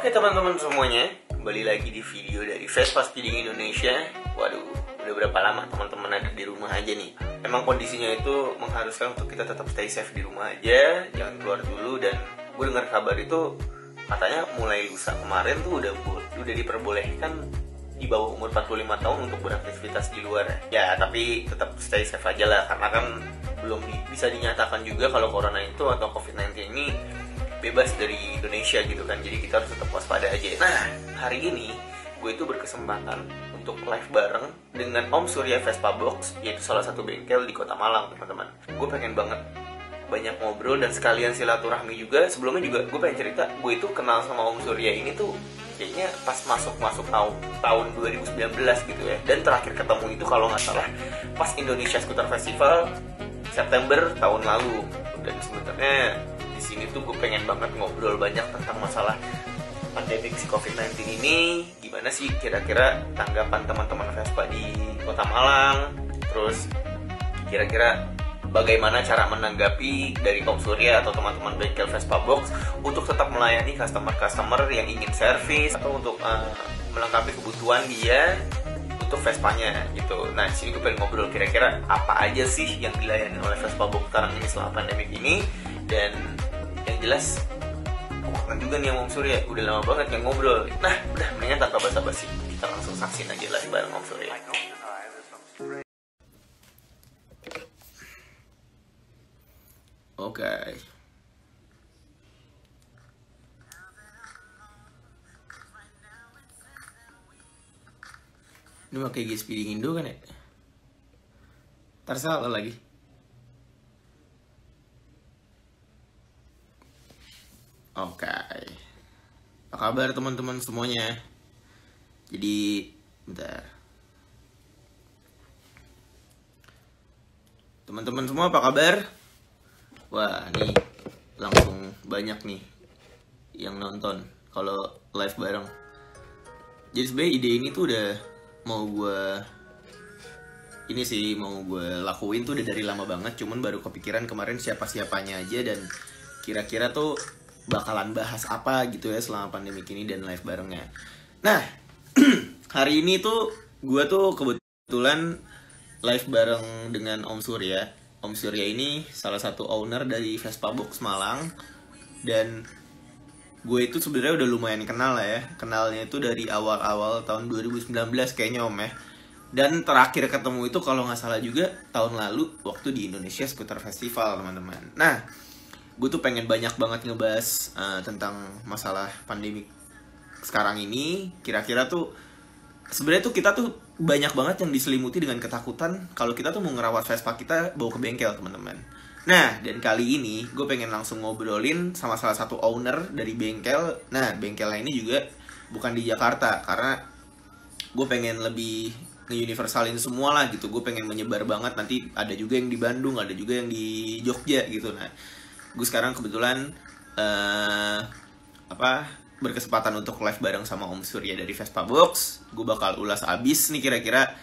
Oke teman-teman semuanya, kembali lagi di video dari Vespa Speeding Indonesia. Waduh, udah berapa lama teman-teman ada di rumah aja nih. Emang kondisinya itu mengharuskan untuk kita tetap stay safe di rumah aja, jangan keluar dulu. Dan gue dengar kabar itu katanya mulai lusa kemarin tuh udah diperbolehkan di bawah umur 45 tahun untuk beraktivitas di luar ya. Tapi tetap stay safe aja lah, karena kan belum bisa dinyatakan juga kalau corona itu atau COVID-19 ini bebas dari Indonesia gitu kan. Jadi kita harus tetap waspada aja. Nah, hari ini gue itu berkesempatan untuk live bareng dengan Om Surya Vespa Box, yaitu salah satu bengkel di Kota Malang, teman-teman. Gue pengen banget banyak ngobrol dan sekalian silaturahmi juga. Sebelumnya juga gue pengen cerita, gue itu kenal sama Om Surya ini tuh kayaknya pas masuk tahun 2019 gitu ya. Dan terakhir ketemu itu kalau nggak salah pas Indonesia Scooter Festival September tahun lalu. Dan sebenarnya di sini tuh gue pengen banget ngobrol banyak tentang masalah pandemi si COVID-19 ini. Gimana sih kira-kira tanggapan teman-teman Vespa di Kota Malang? Terus kira-kira bagaimana cara menanggapi dari Om Surya atau teman-teman bengkel Vespa Box untuk tetap melayani customer-customer yang ingin servis atau untuk melengkapi kebutuhan dia untuk Vespanya gitu. Nah, di sini gue pengen ngobrol kira-kira apa aja sih yang dilayani oleh Vespa Box sekarang ini selama pandemi ini. Dan yang jelas kangen juga nih sama Om Surya, udah lama banget yang ngobrol. Nah, udah mendingan tanpa basa-basi kita langsung saksin aja lah bareng Om Surya. Oke. Ini pakai G Speeding Indo kan ya? Ntar salah lagi. Oke. Apa kabar teman-teman semuanya? Jadi, bentar. Teman-teman semua apa kabar? Wah, nih langsung banyak nih yang nonton kalau live bareng. Jadi sebenarnya ide ini tuh udah mau gue lakuin tuh udah dari lama banget, cuman baru kepikiran kemarin siapa-siapanya aja dan kira-kira tuh bakalan bahas apa gitu ya selama pandemi ini dan live barengnya. Nah, hari ini tuh gue tuh kebetulan live bareng dengan Om Surya. Om Surya ini salah satu owner dari Vespa Box Malang. Dan gue itu sebenarnya udah lumayan kenal lah ya. Kenalnya itu dari awal-awal tahun 2019 kayaknya Om ya. Dan terakhir ketemu itu kalau nggak salah juga tahun lalu waktu di Indonesia Scooter Festival, teman-teman. Nah, gue tuh pengen banyak banget ngebahas tentang masalah pandemi sekarang ini. Kira-kira tuh sebenarnya tuh kita tuh banyak banget yang diselimuti dengan ketakutan kalau kita tuh mau ngerawat Vespa kita bawa ke bengkel, teman-teman. Nah, dan kali ini gue pengen langsung ngobrolin sama salah satu owner dari bengkel. Nah, bengkelnya ini juga bukan di Jakarta, karena gue pengen lebih nge-universalin semua lah gitu. Gue pengen menyebar banget, nanti ada juga yang di Bandung, ada juga yang di Jogja gitu. Nah, gue sekarang kebetulan berkesempatan untuk live bareng sama Om Surya dari Vespa Box. Gue bakal ulas abis nih kira-kira.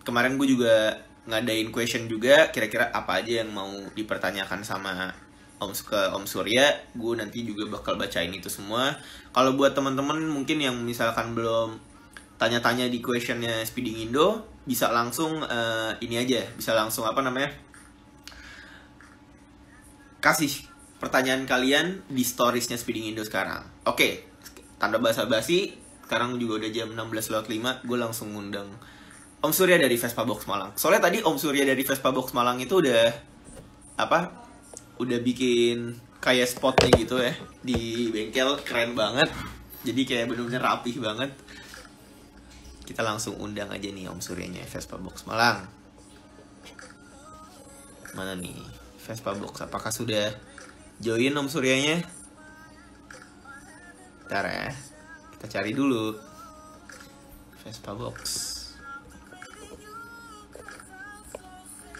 Kemarin gue juga ngadain question juga, kira-kira apa aja yang mau dipertanyakan sama Om Surya. Gue nanti juga bakal bacain itu semua. Kalau buat teman-teman mungkin yang misalkan belum tanya-tanya di questionnya Speeding Indo, bisa langsung ini aja, bisa langsung kasih pertanyaan kalian di storiesnya Speeding Indo sekarang. Oke, tanpa basa-basi, sekarang juga udah jam 16.05, gue langsung ngundang Om Surya dari Vespa Box Malang. Soalnya tadi Om Surya dari Vespa Box Malang itu udah bikin kayak spotnya gitu ya di bengkel, keren banget. Jadi kayak bener-bener rapih banget. Kita langsung undang aja nih Om Suryanya Vespa Box Malang. Mana nih Vespa Box? Apakah sudah join Om Suryanya? Bentar ya, kita cari dulu Vespa Box.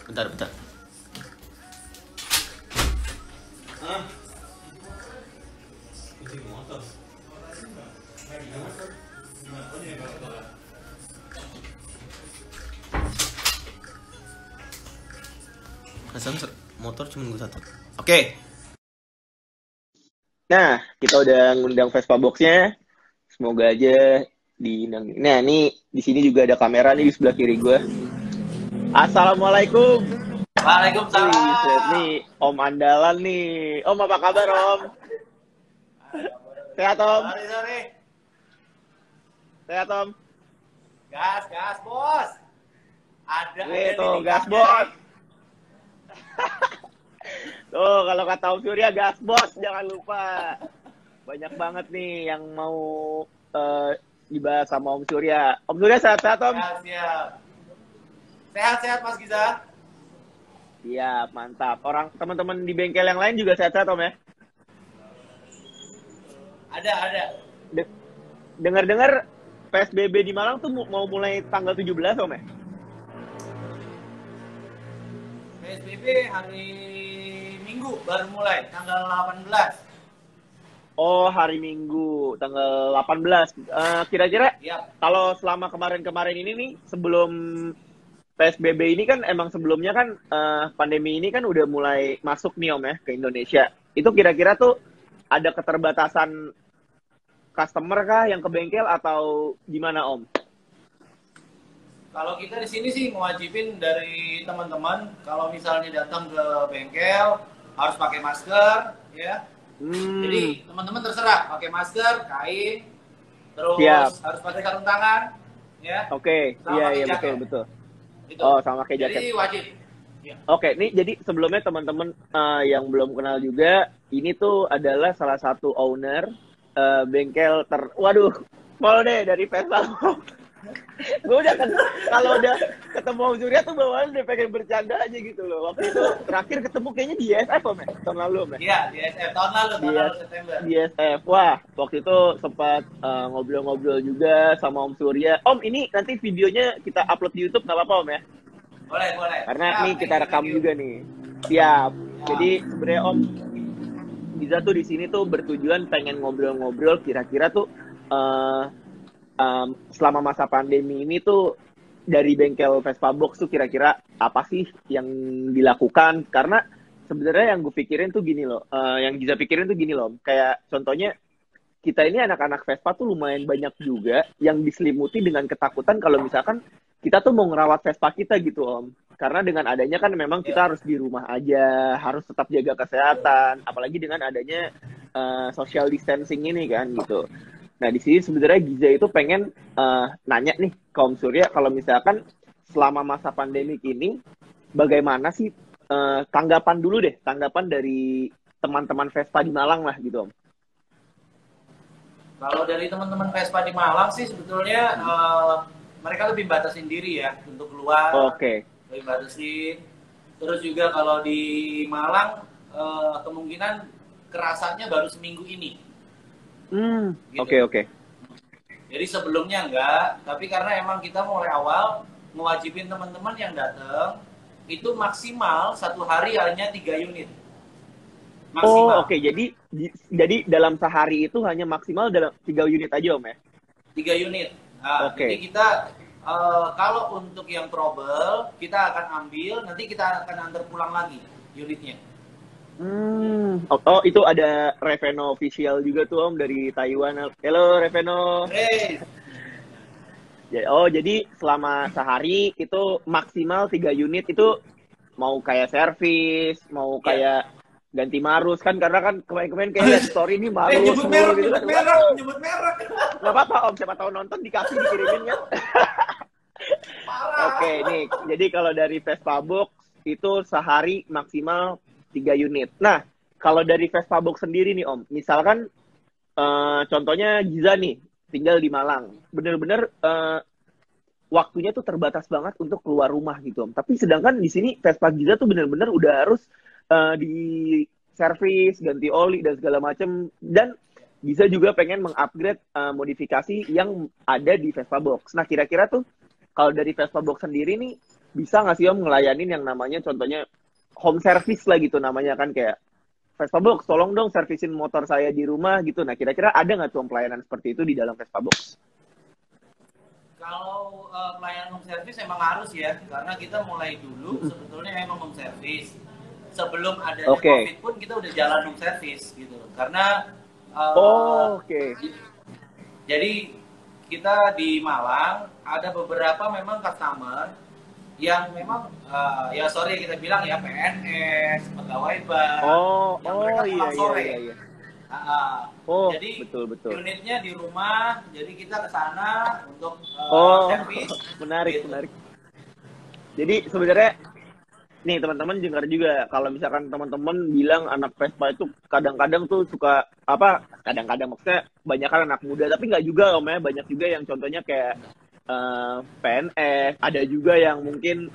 Bentar. Perasaan motor cuma gue satu. Oke. Nah, kita udah ngundang Vespa Box-nya. Semoga aja diundang. Nah, ini di sini juga ada kamera nih di sebelah kiri gue. Assalamualaikum. Wih, set Waalaikumsalam. nih Om andalan nih. Om apa kabar Om? Sehat Om? Sorry, sorry. Sehat Om? Gas, gas, bos. Ada Wih, nih tuh gas nikahnya nih. bos. Tuh kalau kata Om Surya gas bos, jangan lupa. Banyak banget nih yang mau eh, dibahas sama Om Surya. Om Surya sehat-sehat Om? Siap, siap. Sehat-sehat, Mas Giza? Iya, mantap. Orang teman-teman di bengkel yang lain juga sehat-sehat Om ya? Ada, ada. De- Dengar-dengar PSBB di Malang tuh mau mulai tanggal 17 Om ya? PSBB hari Minggu baru mulai, tanggal 18. Oh, hari Minggu, tanggal 18. Kira-kira Yap. kalau selama kemarin-kemarin ini nih, sebelum PSBB ini kan emang sebelumnya kan pandemi ini kan udah mulai masuk nih Om ya ke Indonesia. Itu kira-kira tuh ada keterbatasan customer kah yang ke bengkel atau gimana Om? Kalau kita di sini sih mewajibin dari teman-teman, kalau misalnya datang ke bengkel, harus pakai masker, ya. Hmm, Jadi teman-teman terserah, pakai masker, kain, siap. terus harus pakai sarung tangan, ya, Oke, sama iya pakai iya betul jaket. betul. Itu. Oh, sama kayak jaket. Jadi wajib. Ya. Oke, nih jadi sebelumnya teman-teman yang belum kenal juga, ini tuh adalah salah satu owner bengkel waduh, mau deh dari Vespa. Gue udah kan kalau udah ketemu Om Surya tuh bawaan udah pengen bercanda aja gitu loh. Waktu itu terakhir ketemu kayaknya di ISF Om ya, tahun lalu Om ya. Iya, di SF Di, tahun lalu September. di ISF. Wah, waktu itu sempat ngobrol-ngobrol juga sama Om Surya. Om, ini nanti videonya kita upload di YouTube nggak apa-apa Om ya? Boleh, boleh. Karena Siap, nih thank kita you, thank rekam you. juga nih. Siap. Ya. Jadi sebenarnya Om Giza tuh di sini tuh bertujuan pengen ngobrol-ngobrol kira-kira tuh eh, selama masa pandemi ini tuh dari bengkel Vespa Box tuh kira-kira apa sih yang dilakukan? Karena sebenarnya yang gue pikirin tuh gini loh, yang Giza pikirin tuh gini loh, kayak contohnya kita ini anak-anak Vespa tuh lumayan banyak juga yang diselimuti dengan ketakutan kalau misalkan kita tuh mau ngerawat Vespa kita gitu Om. Karena dengan adanya kan memang Ya, kita harus di rumah aja, harus tetap jaga betul. kesehatan, apalagi dengan adanya social distancing ini kan gitu. Nah di sini sebenarnya Giza itu pengen nanya nih ke Om Surya kalau misalkan selama masa pandemi ini bagaimana sih tanggapan dulu deh, tanggapan dari teman-teman Vespa di Malang lah gitu Om. Kalau dari teman-teman Vespa di Malang sih sebetulnya Hmm. mereka lebih batasin diri ya untuk keluar, Oke. lebih batasin. Terus juga kalau di Malang kemungkinan kerasannya baru seminggu ini, Oke gitu. oke. Jadi sebelumnya enggak, tapi karena emang kita mulai awal mewajibin teman-teman yang datang itu maksimal satu hari hanya 3 unit, Oh oke maksimal jadi dalam sehari itu hanya maksimal dalam 3 unit aja Om ya. 3 unit. Nah, jadi Oke. kita kalau untuk yang trouble kita akan ambil, nanti kita akan antar pulang lagi unitnya. Oh, itu ada Reveno official juga tuh Om dari Taiwan. Halo Reveno. Hey, Oh jadi selama sehari itu maksimal 3 unit itu mau kayak servis, mau ya. kayak ganti marus kan karena kan kemarin-kemarin kayak lihat story ini marus Nyebut mulu merek, gitu nyebut kan. merek, Waduh, nyebut merek. nggak apa-apa Om, siapa tahu nonton dikasih dikirimin kan. Oke, Parah. nih. Jadi kalau dari Vespa Box itu sehari maksimal 3 unit. Nah, kalau dari Vespa Box sendiri nih Om, misalkan contohnya Giza nih, tinggal di Malang. Bener-bener waktunya tuh terbatas banget untuk keluar rumah gitu Om. Tapi sedangkan di sini Vespa Giza tuh bener-bener udah harus di servis, ganti oli dan segala macem. Dan Giza juga pengen mengupgrade modifikasi yang ada di Vespa Box. Nah, kira-kira tuh kalau dari Vespa Box sendiri nih, bisa nggak sih Om ngelayanin yang namanya contohnya home service lah gitu namanya kan kayak Vespa Box, tolong dong servisin motor saya di rumah gitu. Nah, kira-kira ada nggak tuh Om pelayanan seperti itu di dalam Vespa Box? Kalau pelayanan home service emang harus ya, karena kita mulai dulu sebetulnya emang home service. Sebelum adanya Oke. COVID pun kita udah jalan home service gitu. Karena Uh, Oke. jadi kita di Malang ada beberapa memang customer yang memang ya sorry kita bilang ya PNS, pegawai bank, yang mereka Iya pulang iya sore. iya iya. Jadi Betul. unitnya di rumah, jadi kita ke sana untuk servis. Menarik, Gitu. menarik. Jadi sebenarnya nih teman-teman dengar juga kalau misalkan teman-teman bilang anak Vespa itu kadang-kadang tuh suka kadang-kadang maksudnya banyak kan anak muda tapi nggak juga om ya, banyak juga yang contohnya kayak PNS, ada juga yang mungkin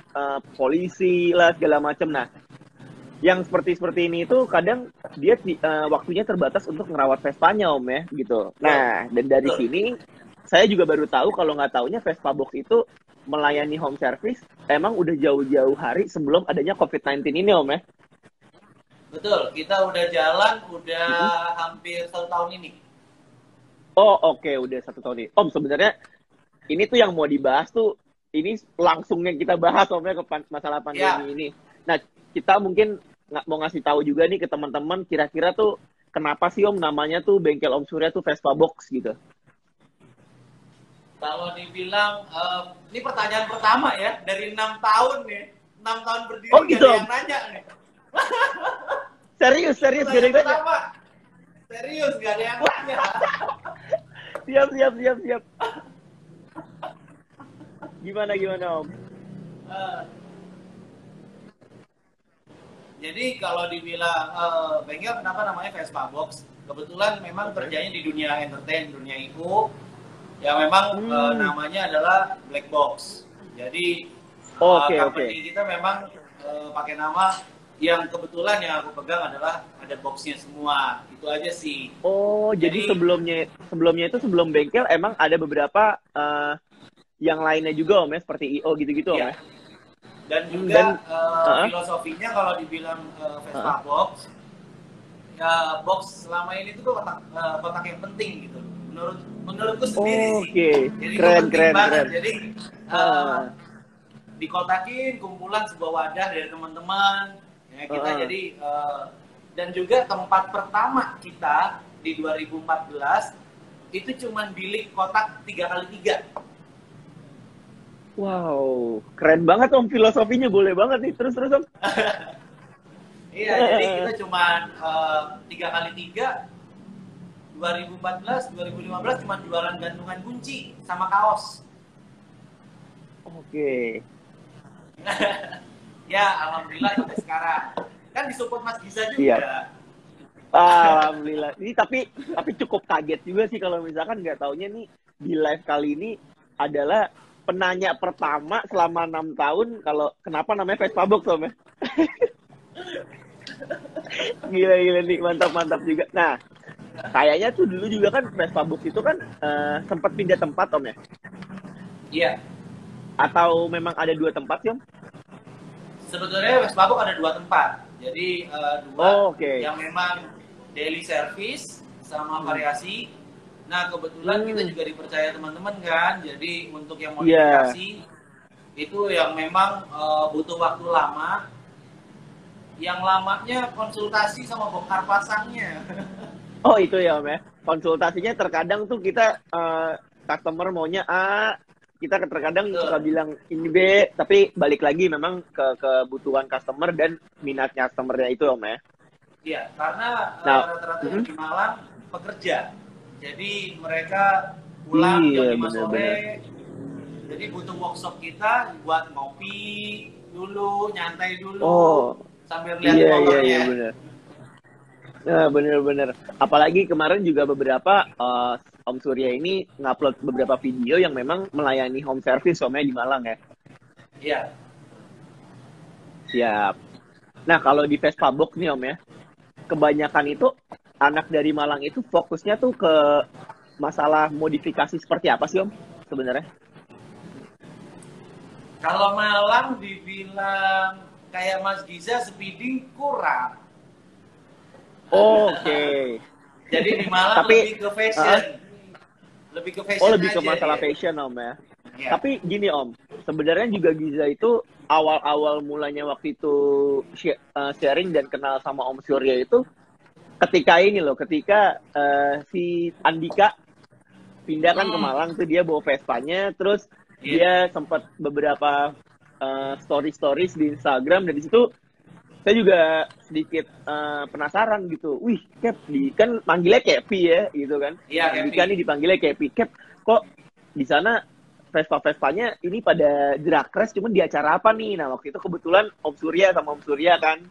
polisi lah segala macam. Nah, yang seperti ini itu kadang dia waktunya terbatas untuk ngerawat Vespanya om ya gitu. Nah, dan dari sini saya juga baru tahu kalau nggak taunya Vespa Box itu melayani home service emang udah jauh-jauh hari sebelum adanya COVID-19 ini om ya. Betul, kita udah jalan udah hampir 1 tahun ini. Oke, udah 1 tahun ini. Om, sebenarnya ini tuh yang mau dibahas tuh ini langsung yang kita bahas om ya ke masalah pandemi ini. Nah, kita mungkin mau ngasih tahu juga nih ke teman-teman kira-kira tuh kenapa sih om namanya tuh bengkel Om Surya tuh Vespa Box gitu. Kalau dibilang, ini pertanyaan pertama ya, dari 6 tahun nih. 6 tahun berdiri, gitu. Gak ada yang nanya nih. Serius, gak ada yang nanya? Serius, gak ada yang nanya. Siap. Gimana om? Jadi kalau dibilang bengkel kenapa namanya Vespa Box? Kebetulan memang kerjanya di dunia entertain, dunia itu. Ya memang namanya adalah Black Box. Jadi company kita memang pakai nama yang kebetulan yang aku pegang adalah ada boxnya semua. Itu aja sih. Jadi sebelumnya itu sebelum bengkel emang ada beberapa yang lainnya juga om ya seperti IO gitu-gitu om ya. Dan juga filosofinya kalau dibilang Vespa Box, ya box selama ini tuh kotak yang penting gitu. Menurutku sendiri sih. Jadi keren. Jadi dikotakin kumpulan sebuah wadah dari teman-teman. Ya, kita jadi dan juga tempat pertama kita di 2014 itu cuman bilik kotak 3x3. Wow, keren banget om filosofinya, boleh banget nih terus om. Iya, jadi kita cuman 3x3. 2014, 2015 cuma jualan gantungan kunci sama kaos. Oke. Ya, alhamdulillah sampai sekarang. Kan disupport Mas Giza juga. Iya. Alhamdulillah. Ini tapi cukup kaget juga sih kalau misalkan nggak taunya nih di live kali ini adalah penanya pertama selama 6 tahun kalau kenapa namanya Vespa Box om ya. Gila nih, mantap juga. Nah, kayaknya tuh dulu juga kan Vespa Box itu kan sempat pindah tempat om ya? Iya. Atau memang ada 2 tempat sih om? Sebetulnya Vespa Box ada 2 tempat. Jadi 2 yang memang daily service sama variasi. Nah kebetulan kita juga dipercaya teman-teman kan. Jadi untuk yang modifikasi itu yang memang butuh waktu lama. Yang lamanya konsultasi sama bongkar pasangnya. Itu ya om ya. Konsultasinya terkadang tuh kita customer maunya A, kita terkadang suka bilang ini B, tapi balik lagi memang ke kebutuhan customer dan minatnya customernya itu om ya. Iya, karena rata-rata di Malang pekerja. Jadi mereka pulang jam 5 sore. Jadi butuh workshop kita buat ngopi dulu, nyantai dulu. Sambil lihat motornya. Iya benar. Nah, bener. Apalagi kemarin juga beberapa Om Surya ini ngupload beberapa video yang memang melayani home service om ya di Malang ya. Iya. Siap. Nah kalau di Vespa Box nih om ya, kebanyakan itu anak dari Malang itu fokusnya tuh ke masalah modifikasi seperti apa sih om sebenarnya? Kalau Malang dibilang kayak Mas Giza speeding kurang. Oke. Jadi di Malang lebih ke fashion. Lebih ke fashion lebih ke masalah fashion om ya. Tapi gini om, sebenarnya juga Giza itu awal-awal mulanya waktu itu sharing dan kenal sama Om Surya itu ketika si Andika pindah kan ke Malang tuh, dia bawa Vespanya, terus dia sempat beberapa stories di Instagram, dan di situ saya juga sedikit penasaran gitu. Wih, Cap, kan manggilnya Kepi ya, gitu kan? Iya, Andika nih dipanggilnya Kepi. Cap, kok di sana Vespa-Vespanya ini pada drag race, cuman di acara apa nih? Nah, waktu itu kebetulan Om Surya sama Om Surya kan,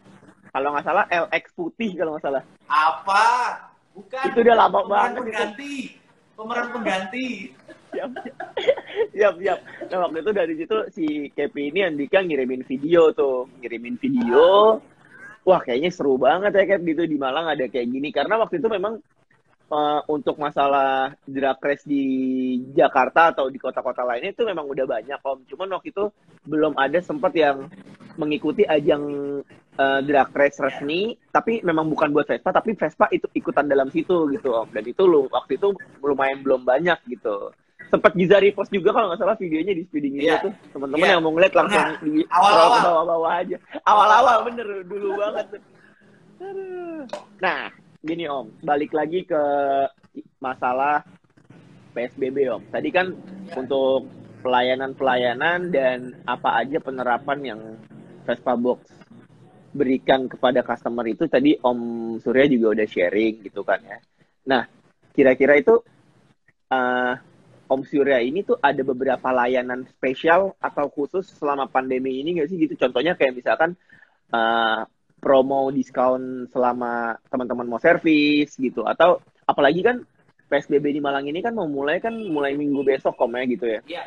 kalau nggak salah LX putih kalau nggak salah. Apa? Bukan. Itu udah lama banget. Pemeran pengganti. Siap. Nah, waktu itu dari situ si Kepi ini Andika ngirimin video. Wah, kayaknya seru banget ya, Cap, gitu di Malang ada kayak gini. Karena waktu itu memang untuk masalah drag race di Jakarta atau di kota-kota lainnya itu memang udah banyak, Om. Cuman waktu itu belum ada sempat yang mengikuti ajang drag race resmi, tapi memang bukan buat Vespa, tapi Vespa itu ikutan dalam situ gitu, Om. Dan itu waktu itu lumayan belum banyak gitu. Sempat Giza repost juga kalau nggak salah videonya di speeding itu tuh. Teman-teman yang mau ngeliat langsung di scroll ke bawah-bawah aja. Awal-awal bener dulu banget tuh. Nah, gini Om, balik lagi ke masalah PSBB Om. Tadi kan untuk pelayanan dan apa aja penerapan yang Vespa Box berikan kepada customer itu tadi Om Surya juga udah sharing gitu kan ya. Nah, kira-kira itu Om Surya ini tuh ada beberapa layanan spesial atau khusus selama pandemi ini nggak sih gitu? Contohnya kayak misalkan promo diskon selama teman-teman mau servis gitu, atau apalagi kan PSBB di Malang ini kan mulai minggu besok Om ya gitu ya. Iya.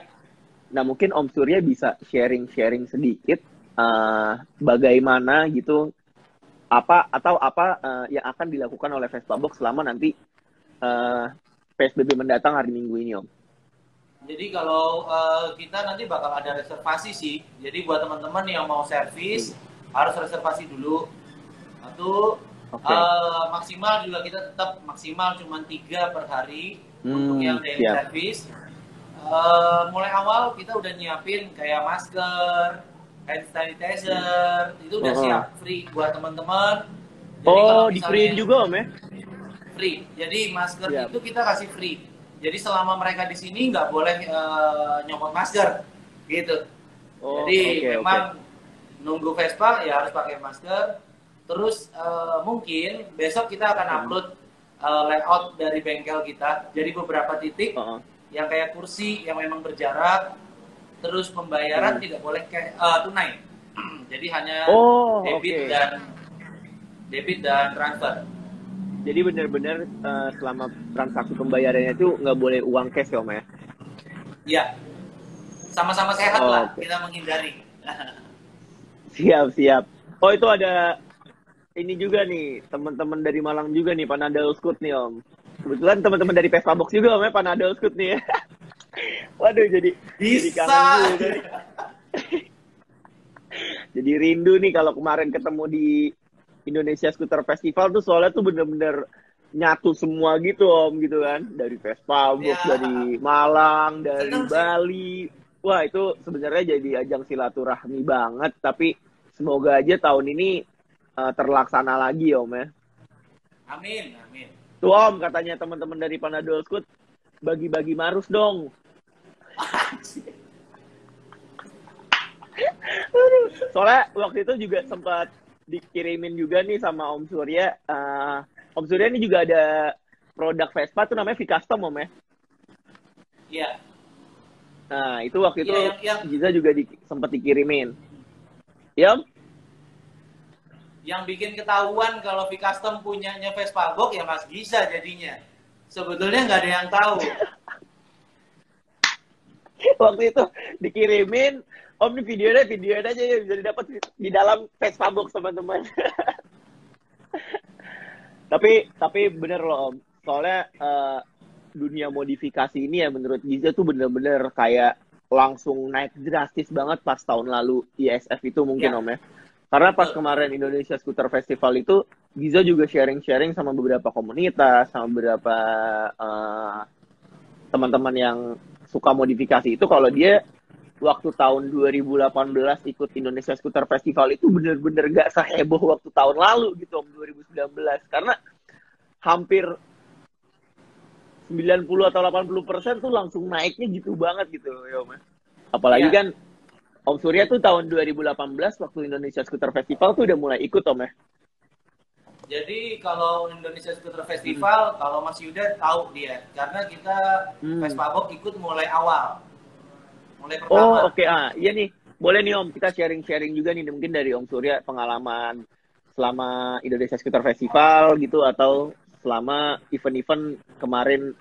Nah, mungkin Om Surya bisa sharing sedikit bagaimana gitu apa yang akan dilakukan oleh Vespa Box selama nanti PSBB mendatang hari Minggu ini Om. Jadi kalau kita nanti bakal ada reservasi sih. Jadi buat teman-teman yang mau servis harus reservasi dulu. Satu, maksimal juga kita tetap maksimal cuma 3 per hari untuk yang daily service. Mulai awal kita udah nyiapin kayak masker, hand sanitizer, itu udah siap free buat teman-teman. Di free juga Om ya? Free. Jadi masker itu kita kasih free. Jadi selama mereka di sini nggak boleh nyopot masker, gitu. Jadi memang nunggu Vespa ya harus pakai masker. Terus mungkin besok kita akan upload layout dari bengkel kita. Jadi beberapa titik yang kayak kursi yang memang berjarak. Terus pembayaran tidak boleh tunai. Jadi hanya debit dan transfer. Jadi benar-benar selama transaksi pembayarannya itu nggak boleh uang cash ya Om ya? Iya. Sama-sama sehat lah kita menghindari. Siap. Oh, itu ada ini juga nih, teman-teman dari Malang juga nih, Panadol Scoot nih Om. Kebetulan teman-teman dari Vespa Box juga Om ya, Panadol Scoot nih ya. Waduh, jadi kangen juga nih. Jadi rindu nih kalau kemarin ketemu di Indonesia Scooter Festival tuh, soalnya tuh bener-bener nyatu semua gitu Om gitu kan. Dari Vespa Box, dari Malang, dari Bali. Wah, itu sebenarnya jadi ajang silaturahmi banget, tapi semoga aja tahun ini terlaksana lagi Om ya. Amin. Tuh Om, katanya teman-teman dari Panadol Scoot, bagi-bagi marus dong. Soalnya waktu itu juga sempat dikirimin juga nih sama Om Surya. Om Surya ini juga ada produk Vespa tuh namanya V-Custom Om ya. Iya. Nah, itu waktu itu Giza juga sempat dikirimin. Ya Om? Yang bikin ketahuan kalau V-Custom punyanya Vespa Box ya Mas Giza jadinya. Sebetulnya nggak ada yang tahu. Waktu itu dikirimin, Om ini videonya aja ya, bisa didapat di dalam Vespa Box teman-teman. tapi bener loh Om, soalnya dunia modifikasi ini ya menurut Giza tuh bener-bener kayak langsung naik drastis banget pas tahun lalu ISF itu mungkin Om ya. Karena pas kemarin Indonesia Scooter Festival itu, Giza juga sharing-sharing sama beberapa komunitas, sama beberapa teman-teman yang suka modifikasi itu, kalau dia waktu tahun 2018 ikut Indonesia Scooter Festival itu bener-bener gak seheboh waktu tahun lalu gitu Om, 2019. Karena hampir 90 atau 80% tuh langsung naiknya gitu banget gitu ya Om. Apalagi kan Om Surya tuh tahun 2018 waktu Indonesia Scooter Festival tuh udah mulai ikut Om ya. Jadi kalau Indonesia Scooter Festival, kalau Mas Yuda tahu dia, karena kita Vespa Box ikut mulai awal, mulai pertama. Oh oke. Iya nih, boleh nih Om, kita sharing-sharing juga nih mungkin dari Om Surya pengalaman selama Indonesia Scooter Festival gitu, atau selama event-event kemarin,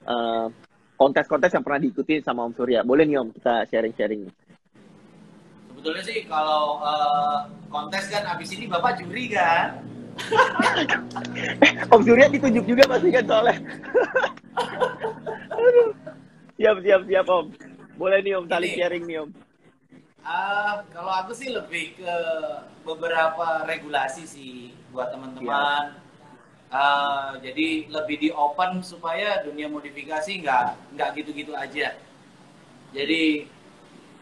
kontes-kontes yang pernah diikuti sama Om Surya. Boleh nih Om, kita sharing-sharing. Sebetulnya sih kalau kontes kan abis ini Bapak juri kan? Om Surya ditunjuk juga pasti kan soalnya. Siap Om. Boleh nih Om, saling sharing nih Om. Kalau aku sih lebih ke beberapa regulasi sih buat teman-teman. Jadi lebih di open supaya dunia modifikasi nggak gitu-gitu aja. Jadi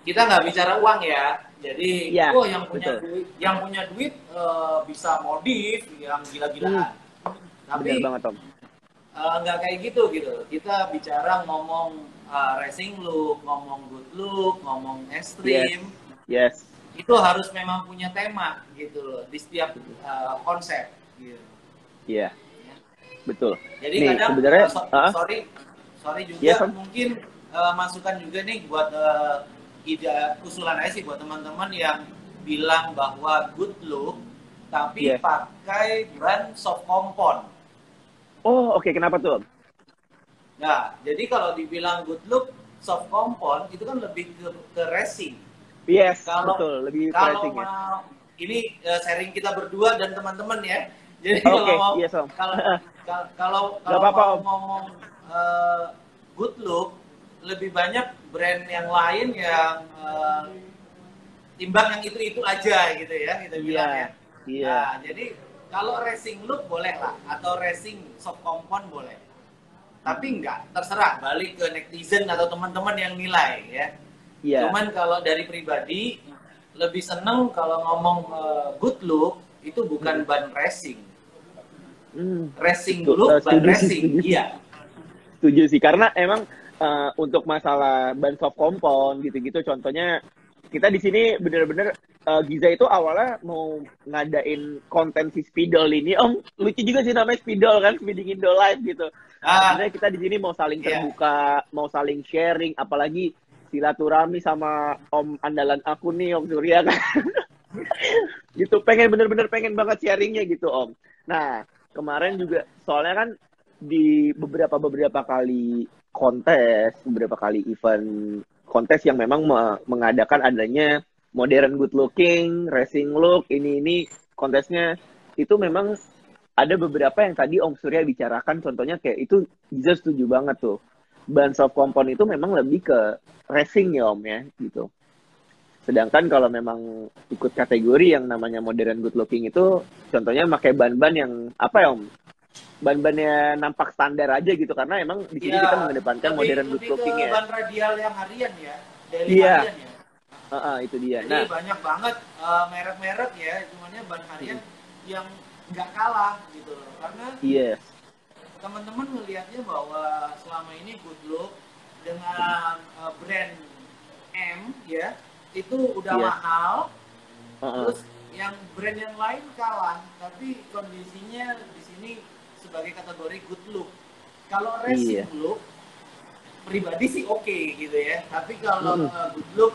kita nggak bicara uang ya. Jadi yang punya duit bisa modif yang gila-gilaan. Tapi bener banget Om. Nggak kayak gitu. Kita bicara ngomong racing look, ngomong good look, ngomong extreme. Yes. Itu harus memang punya tema gitu loh di setiap konsep gitu. Iya. Betul. Jadi nih, kadang sebenarnya sorry juga mungkin masukan juga nih buat ide usulan aja sih buat teman-teman yang bilang bahwa good look tapi pakai ban soft compound. Oh, oke. Kenapa tuh? Nah, jadi kalau dibilang good look soft compound itu kan lebih ke racing. Yes, betul. Lebih ke racing ya. Ini sharing kita berdua dan teman-teman ya. Jadi kalau mau ngomong good look, lebih banyak brand yang lain yang timbang yang itu aja gitu ya, kita bilang ya. Nah, jadi kalau racing look boleh lah, atau racing soft compound boleh. Tapi enggak, terserah, balik ke netizen atau teman-teman yang nilai ya. Cuman kalau dari pribadi, lebih seneng kalau ngomong good look, itu bukan ban racing. Racing look, ban racing, iya. Setuju sih, karena emang untuk masalah ban soft compound gitu-gitu, contohnya kita di sini bener-bener Giza itu awalnya mau ngadain konten si Spidol ini, Om. Lucu juga sih namanya Spidol kan, Speeding Indo Live gitu. Sebenarnya kita di sini mau saling terbuka, mau saling sharing, apalagi silaturahmi sama Om andalan aku nih, Om Surya kan. Gitu, bener-bener pengen banget sharingnya gitu, Om. Nah, kemarin juga soalnya kan di beberapa kali kontes, beberapa kali event kontes yang memang mengadakan adanya modern good looking, racing look, ini kontesnya itu memang ada beberapa yang tadi Om Surya bicarakan, contohnya kayak itu bisa setuju banget tuh. Ban soft compound itu memang lebih ke racing ya Om ya, gitu. Sedangkan kalau memang ikut kategori yang namanya modern good looking itu, contohnya pakai ban-ban yang apa ya Om? Ban-bannya nampak standar aja gitu, karena emang di sini kita mengedepankan modern good looking ya. Ban radial yang harian ya, daily harian ya. Itu dia. Jadi banyak banget merek-merek ya, cumannya ban harian yang nggak kalah gitu loh, karena teman-teman melihatnya bahwa selama ini good look dengan brand M ya itu udah mahal, terus yang brand yang lain kalah, tapi kondisinya di sini sebagai kategori good look. Kalau racing look pribadi sih oke gitu ya, tapi kalau good look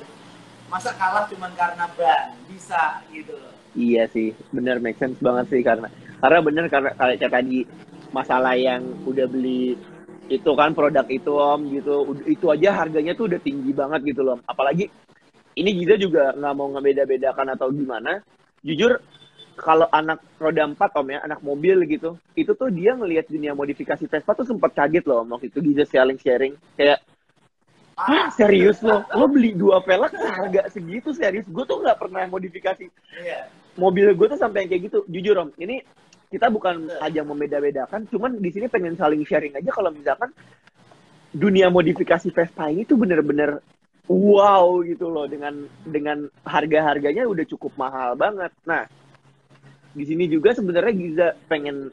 masa kalah cuman karena ban, bisa gitu loh. Iya sih, bener, make sense banget sih, karena bener, karena kayak tadi masalah yang udah beli itu kan produk itu Om gitu, itu aja harganya tuh udah tinggi banget gitu loh. Apalagi ini Giza juga nggak mau ngebeda-bedakan atau gimana, jujur kalau anak roda 4 Om ya, anak mobil gitu, itu tuh dia ngelihat dunia modifikasi Vespa tuh sempat kaget loh Om, waktu itu Giza sharing kayak, hah serius lo beli 2 velg harga segitu, serius? Gue tuh nggak pernah modifikasi mobil gue tuh sampai kayak gitu. Jujur Om, ini kita bukan ajang membeda-bedakan, cuman di sini pengen saling sharing aja kalau misalkan dunia modifikasi Vespa ini tuh bener-bener wow gitu loh, dengan harga-harganya udah cukup mahal banget. Nah, di sini juga sebenarnya Giza pengen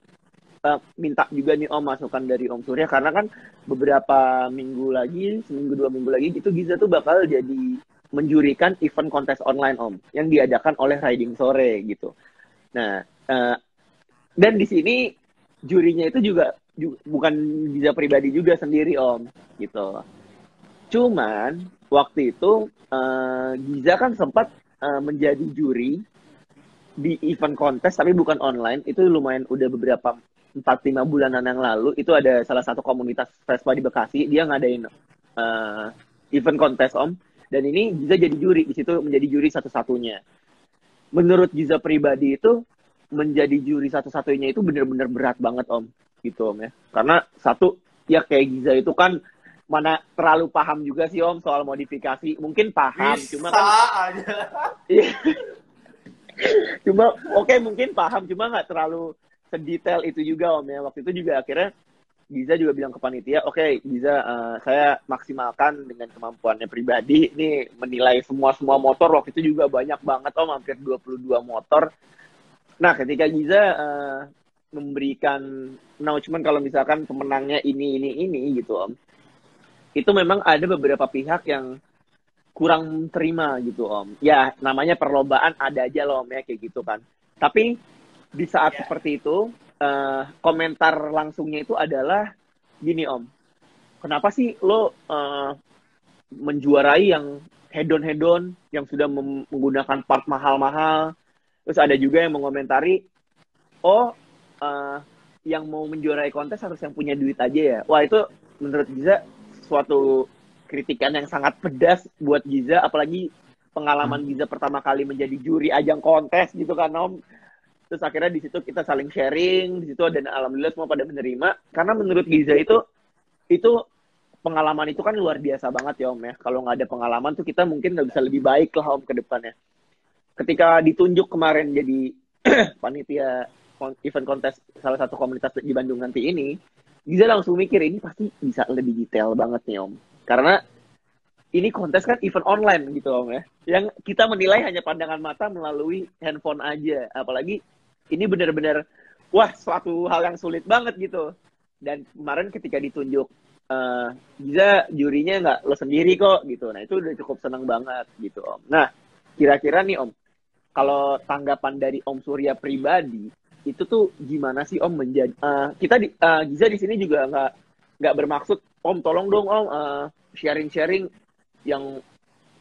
minta juga nih Om masukan dari Om Surya, karena kan beberapa minggu lagi, seminggu 2 minggu lagi gitu, Giza tuh bakal jadi menjurikan event kontes online Om yang diadakan oleh Riding Sore gitu. Nah, dan di sini jurinya itu juga bukan Giza pribadi juga sendiri Om gitu. Cuman waktu itu Giza kan sempat menjadi juri di event kontes tapi bukan online. Itu lumayan udah beberapa 4-5 bulanan yang lalu. Itu ada salah satu komunitas Vespa di Bekasi, dia ngadain event kontes Om, dan ini Giza jadi juri di situ, menjadi juri satu-satunya. Menurut Giza pribadi itu menjadi juri satu-satunya itu bener-bener berat banget Om gitu Om ya, karena satu ya kayak Giza itu kan mana terlalu paham juga sih Om soal modifikasi, mungkin paham bisa cuma kan aja. Cuma mungkin paham, cuma nggak terlalu sedetail itu juga Om ya. Waktu itu juga akhirnya Giza juga bilang ke panitia, oke, Giza, saya maksimalkan dengan kemampuannya pribadi nih menilai semua motor. Waktu itu juga banyak banget Om, hampir 22 motor. Nah, ketika Giza memberikan announcement kalau misalkan pemenangnya ini gitu Om, itu memang ada beberapa pihak yang kurang terima gitu Om. Ya, namanya perlombaan, ada aja loh Om ya, kayak gitu kan. Tapi di saat seperti itu, komentar langsungnya itu adalah gini Om, kenapa sih lo menjuarai yang head-on yang sudah menggunakan part mahal-mahal. Terus ada juga yang mengomentari, yang mau menjuarai kontes harus yang punya duit aja ya. Wah, itu menurut Giza suatu kritikan yang sangat pedas buat Giza, apalagi pengalaman Giza pertama kali menjadi juri ajang kontes gitu kan Om. Terus akhirnya di situ kita saling sharing, di situ dan alhamdulillah semua pada menerima, karena menurut Giza itu pengalaman itu kan luar biasa banget ya Om ya. Kalau nggak ada pengalaman tuh kita mungkin nggak bisa lebih baik lah Om ke depannya. Ketika ditunjuk kemarin jadi panitia event kontes salah satu komunitas di Bandung nanti ini, Giza langsung mikir ini pasti bisa lebih detail banget nih Om. Karena ini kontes kan event online gitu Om ya. Yang kita menilai hanya pandangan mata melalui handphone aja. Apalagi ini benar-benar wah suatu hal yang sulit banget gitu. Dan kemarin ketika ditunjuk Giza jurinya nggak lo sendiri kok gitu. Nah itu udah cukup seneng banget gitu Om. Nah kira-kira nih Om, kalau tanggapan dari Om Surya pribadi itu tuh gimana sih Om menjadi Giza di sini juga nggak bermaksud Om tolong dong Om sharing yang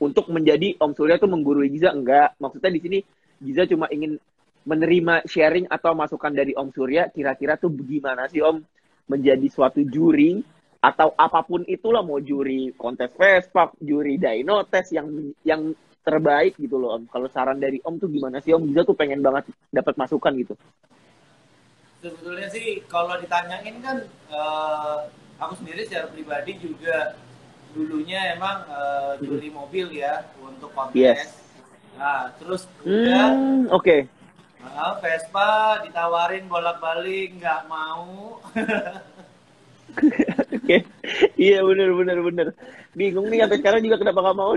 untuk menjadi Om Surya tuh menggurui Giza, enggak. Maksudnya di sini Giza cuma ingin menerima sharing atau masukan dari Om Surya, kira-kira tuh gimana sih Om menjadi suatu juri atau apapun itulah, mau juri kontes Vespa, juri dyno test yang terbaik gitu loh Om. Kalau saran dari Om tuh gimana sih Om? Giza tuh pengen banget dapat masukan gitu. Sebetulnya sih kalau ditanyain kan aku sendiri secara pribadi juga dulunya emang juri mobil ya untuk kontes. Yes. Nah, terus udah oke. Vespa ditawarin bolak-balik nggak mau. Oke. Iya bener. Bingung nih sampai sekarang juga kenapa nggak mau.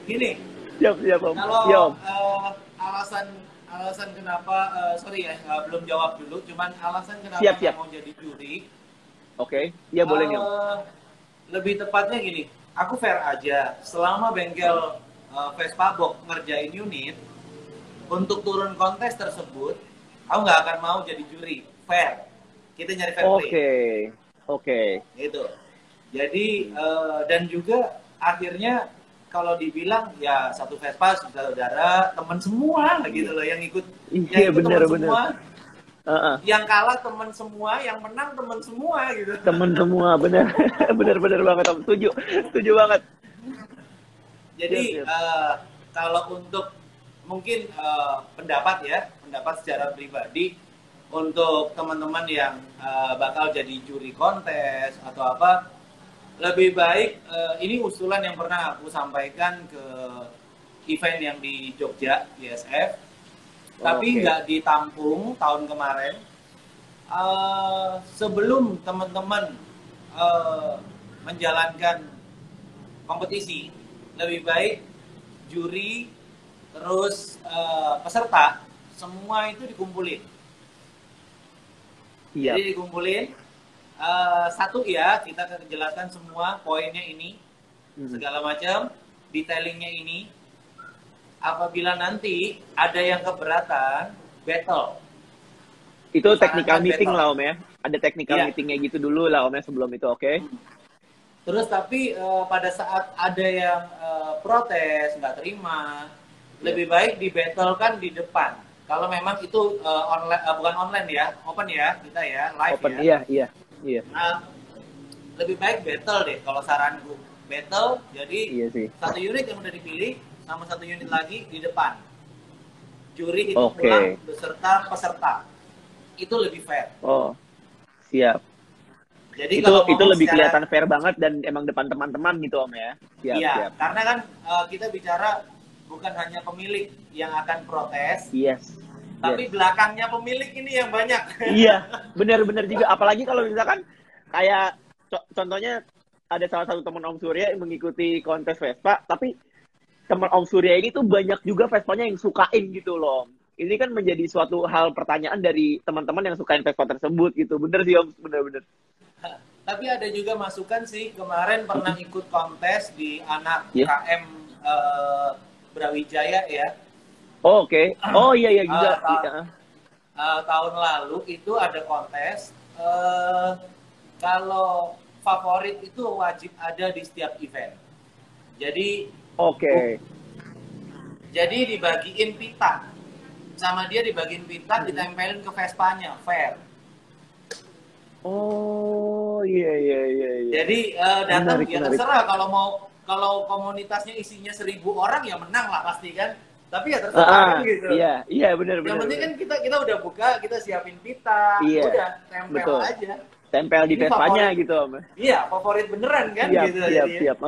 Gini. Siap Om. Kalau alasan kenapa sorry ya belum jawab dulu, cuman alasan kenapa nggak mau jadi juri. Oke, iya boleh nih Om. Lebih tepatnya gini, aku fair aja. Selama bengkel Vespa Box ngerjain unit, untuk turun kontes tersebut, aku nggak akan mau jadi juri. Fair. Kita nyari fair play. Oke. Gitu. Jadi, dan juga akhirnya kalau dibilang ya satu Vespa saudara teman semua gitu loh yang ikut. Iya benar. Yang kalah teman semua, yang menang teman semua gitu. Teman semua, benar banget Om. Setuju banget. Jadi kalau untuk mungkin pendapat secara pribadi untuk teman-teman yang bakal jadi juri kontes atau apa, lebih baik ini usulan yang pernah aku sampaikan ke event yang di Jogja ISF. Tapi nggak ditampung tahun kemarin. Sebelum teman-teman menjalankan kompetisi, lebih baik juri terus peserta semua itu dikumpulin. Iya. Jadi dikumpulin satu ya, kita akan jelaskan semua poinnya ini, segala macam, detailingnya ini. Apabila nanti ada yang keberatan, battle. Itu technical meeting battle lah Om ya. Ada technical meetingnya gitu dulu lah Om ya sebelum itu, oke? Terus tapi pada saat ada yang protes, nggak terima, lebih baik di battle kan di depan. Kalau memang itu online, bukan online ya, open ya, kita ya, live open, ya. Iya. Lebih baik battle deh, kalau saran gue. Battle, jadi Iya sih. satu unit yang udah dipilih, sama satu unit lagi di depan. Juri itu pulang beserta peserta. Itu lebih fair. Oh, siap. Jadi itu lebih kelihatan fair banget dan emang depan teman-teman gitu Om ya. Siap. Karena kan kita bicara bukan hanya pemilik yang akan protes. Yes. Tapi belakangnya pemilik ini yang banyak. Iya, benar-benar juga. Apalagi kalau misalkan kayak contohnya ada salah satu teman Om Surya yang mengikuti kontes Vespa, tapi teman Om Surya ini tuh banyak juga Vespanya yang sukain gitu loh. Ini kan menjadi suatu hal pertanyaan dari teman-teman yang sukain Vespa tersebut gitu. Bener sih Om, bener-bener. Tapi ada juga masukan sih, kemarin pernah ikut kontes di anak KM Brawijaya ya. Oh, oke. Oh iya juga. Tahun lalu itu ada kontes. Kalau favorit itu wajib ada di setiap event. Jadi jadi dibagiin pita. Sama dia dibagiin pita, ditempelin ke Vespanya, fair. Oh iya. Jadi datang ya terserah, kalau komunitasnya isinya 1.000 orang ya menang lah pasti kan. Tapi ya terserah gitu. Iya benar. Yang penting kan kita udah buka, kita siapin pita, udah tempel aja. Tempel di Vespanya gitu Om. Iya, favorit beneran kan gitu. Siap.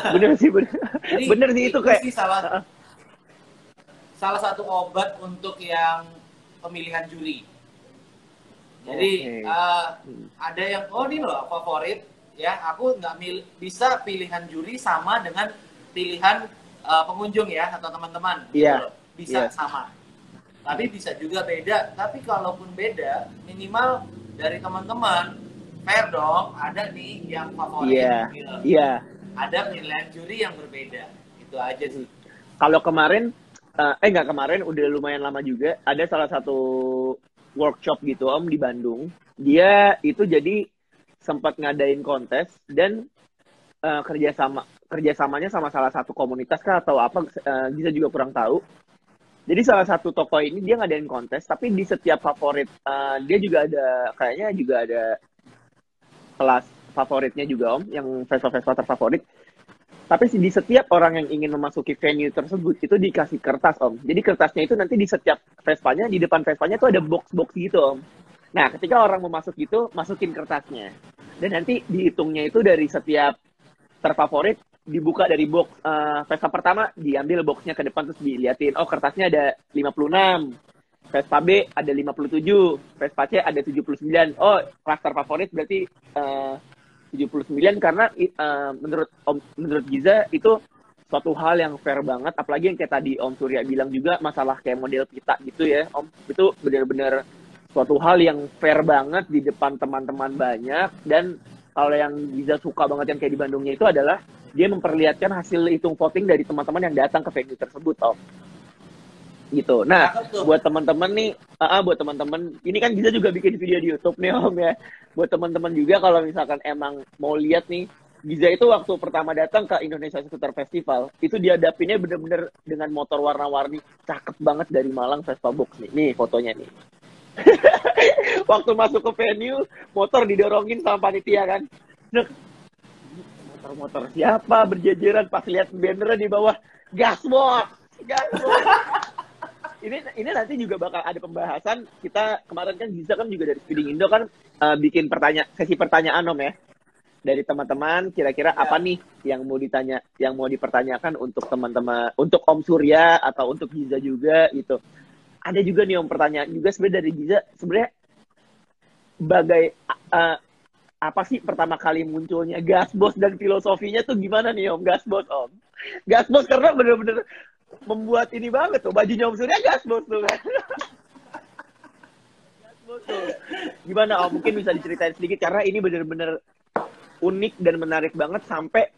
Bener sih bener sih itu kayak salah satu obat untuk yang pemilihan juri. Jadi ada yang ini loh favorit ya, aku nggak bisa pilihan juri sama dengan pilihan pengunjung ya atau teman-teman. Iya. Bisa sama. Tapi bisa juga beda. Tapi kalaupun beda, minimal dari teman-teman fair dong. Ada nih yang favorit. Iya. Ada pilihan juri yang berbeda. Itu aja sih. Kalau kemarin nggak kemarin, udah lumayan lama juga. Ada salah satu workshop gitu Om di Bandung. Dia itu jadi sempat ngadain kontes dan kerjasamanya sama salah satu komunitas kah atau apa, bisa juga kurang tahu. Jadi salah satu toko ini dia ngadain kontes, tapi di setiap favorit dia juga ada, kayaknya juga ada kelas favoritnya juga Om, yang Vespa terfavorit. Tapi di setiap orang yang ingin memasuki venue tersebut itu dikasih kertas Om. Jadi kertasnya itu nanti di setiap Vespanya, di depan Vespanya itu ada box-box gitu Om. Nah ketika orang mau masuk gitu, masukin kertasnya. Dan nanti dihitungnya itu dari setiap terfavorit, dibuka dari box Vespa pertama, diambil boxnya ke depan terus diliatin. Oh kertasnya ada 56, Vespa B ada 57, Vespa C ada 79. Oh kelas terfavorit berarti 79 karena menurut Giza itu suatu hal yang fair banget, apalagi yang kayak tadi Om Surya bilang juga masalah kayak model pita gitu ya Om, itu benar-benar suatu hal yang fair banget di depan teman-teman banyak. Dan kalau yang Giza suka banget yang kayak di Bandungnya itu adalah dia memperlihatkan hasil hitung voting dari teman-teman yang datang ke venue tersebut Om. Gitu. Nah, buat teman-teman nih, buat teman-teman, ini kan Giza juga bikin video di YouTube nih Om ya. Buat teman-teman juga kalau misalkan emang mau lihat nih, Giza itu waktu pertama datang ke Indonesia Scooter Festival, itu dihadapinnya bener-bener dengan motor warna-warni, cakep banget dari Malang Vespa Box nih. Nih fotonya nih. Waktu masuk ke venue, motor didorongin sama panitia kan. Motor-motor siapa berjejeran, pas lihat bannernya di bawah, Gasbox. Ini nanti juga bakal ada pembahasan. Kita kemarin kan Giza kan juga dari Speeding Indo kan bikin sesi pertanyaan Om ya. Dari teman-teman kira-kira apa nih yang mau dipertanyakan untuk teman-teman, untuk Om Surya atau untuk Giza juga gitu. Ada juga nih Om pertanyaan juga sebenarnya dari Giza, sebenarnya apa sih pertama kali munculnya Gasbox dan filosofinya tuh gimana nih Om Gasbox Om? Gasbox karena bener-bener membuat ini banget tuh, bajunya Om Surya gasbos tuh kan. Gasbos tuh. Gimana Om, mungkin bisa diceritain sedikit karena ini bener-bener unik dan menarik banget sampai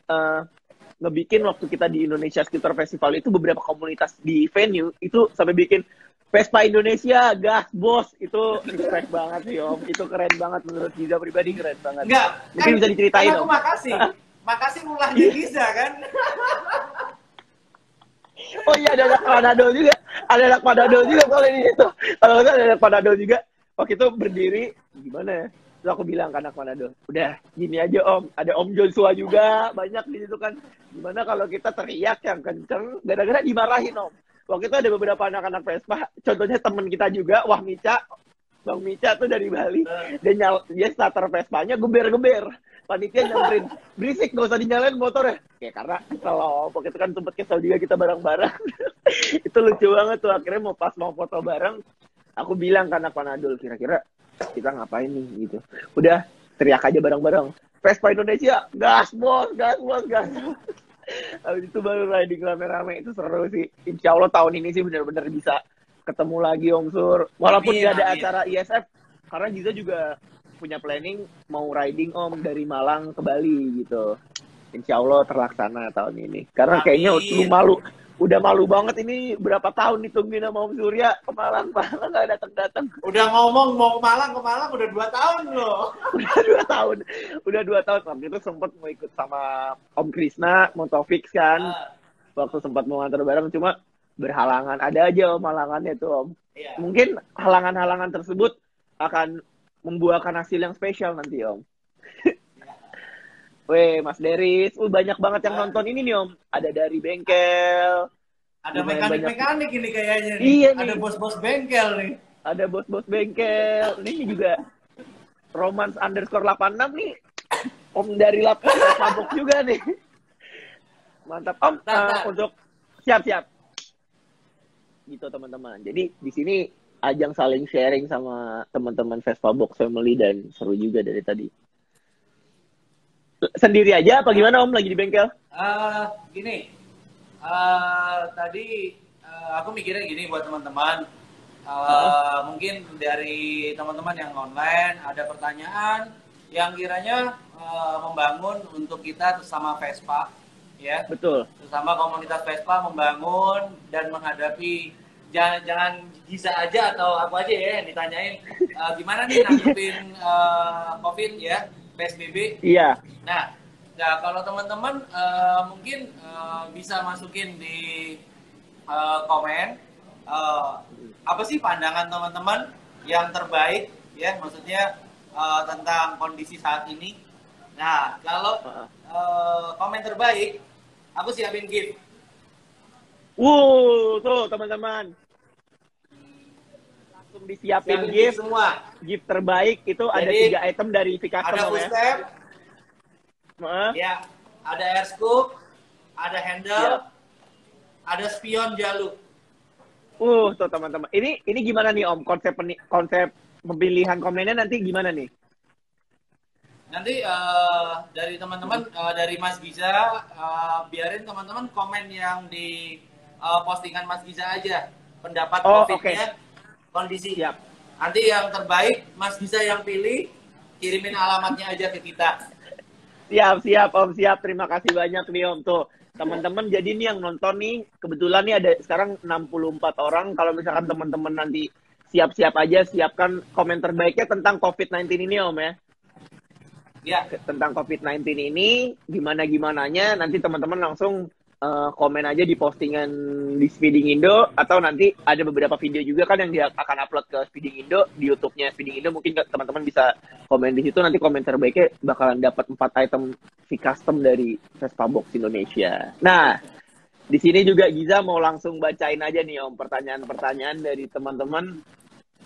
ngebikin waktu kita di Indonesia Scooter Festival itu beberapa komunitas di venue itu sampai bikin Vespa Indonesia, gas bos, itu respect banget sih Om, itu keren banget menurut Giza pribadi, keren banget. Enggak, mungkin kan, bisa diceritain kan aku Om. makasih mulahnya Giza kan. Oh iya, ada anak Manado juga, kalau ini itu, kalau nggak ada anak Manado juga, waktu itu berdiri gimana ya? Terus aku bilang ke anak Manado, udah gini aja Om, ada Om Joshua juga banyak di situ kan, gimana kalau kita teriak yang kenceng, gara-gara dimarahin Om. Waktu itu ada beberapa anak-anak Vespa, contohnya temen kita juga, Bang Mica tuh dari Bali, dia starter Vespanya geber-geber, panitia nyamperin, berisik gak usah dinyalain motornya, ya karena kalau waktu itu kan sempet kesel juga kita bareng-bareng, itu lucu banget tuh, akhirnya mau foto bareng, aku bilang ke anak Panadol, kira-kira kita ngapain nih gitu, udah teriak aja bareng-bareng, Vespa Indonesia, gas bos. Habis itu baru riding rame-rame, itu seru sih. Insya Allah tahun ini sih benar-benar bisa ketemu lagi Om Sur. Walaupun nggak ada acara ISF, karena Giza juga punya planning mau riding Om dari Malang ke Bali gitu. Insya Allah terlaksana tahun ini. Karena kayaknya udah malu banget ini berapa tahun ditungguin sama Om Surya ke Malang nggak datang. Udah ngomong mau ke Malang udah 2 tahun loh. udah 2 tahun. Waktu itu sempat mau ikut sama Om Krisna, mau Taufik kan. Waktu sempat mau ngantar bareng, cuma berhalangan. Ada aja Om halangannya tuh Om. Iya. Mungkin halangan-halangan tersebut akan membuahkan hasil yang spesial nanti Om. Weh, Mas Deris, banyak banget yang nonton ini nih Om. Ada dari bengkel. Ada mekanik-mekanik ini kayaknya nih. Iya nih. Ada bos-bos bengkel nih. Ada bos-bos bengkel. Ini juga romance_86 nih. Om dari Mabok juga nih. Mantap Om. Untuk siap. Gitu teman-teman. Jadi di sini ajang saling sharing sama teman-teman Vespa Box Family dan seru juga dari tadi. Sendiri aja apa gimana Om lagi di bengkel? Gini, tadi aku mikirnya gini buat teman-teman. Mungkin dari teman-teman yang online ada pertanyaan yang kiranya membangun untuk kita sesama Vespa, ya. Betul. Sesama komunitas Vespa membangun dan menghadapi jangan Giza aja atau apa aja ya yang ditanyain. Gimana nih nanggepin COVID ya? PSBB. Iya. Nah kalau teman-teman mungkin bisa masukin di komen apa sih pandangan teman-teman yang terbaik ya, maksudnya tentang kondisi saat ini. Nah kalau komen terbaik, aku siapin gift. Tuh teman-teman. Disiapin gift semua. Gift terbaik itu jadi, ada 3 item dari Vika. Ada full step, ya, ada air scoop, ada handle, ada spion jalur. Tuh teman-teman. Ini gimana nih Om? Konsep pemilihan komennya nanti gimana nih? Nanti dari teman-teman dari Mas Giza, biarin teman-teman komen yang di postingan Mas Giza aja. Pendapat COVID-nya. Okay. Kondisi. Siap. Nanti yang terbaik Mas Giza yang pilih, kirimin alamatnya aja ke kita. Siap Om, siap. Terima kasih banyak nih Om. Tuh teman-teman, jadi nih yang nonton nih kebetulan nih ada sekarang 64 orang. Kalau misalkan teman-teman nanti siap-siap aja, siapkan komen terbaiknya tentang COVID-19 ini Om ya. Ya, tentang COVID-19 ini gimana-gimananya nanti teman-teman langsung komen aja di postingan di Speeding Indo, atau nanti ada beberapa video juga kan yang dia akan upload ke Speeding Indo di YouTube-nya Speeding Indo. Mungkin teman-teman bisa komen di situ, nanti komen terbaiknya bakalan dapat 4 item custom dari Vespa Box Indonesia. Nah, di sini juga Giza mau langsung bacain aja nih Om pertanyaan-pertanyaan dari teman-teman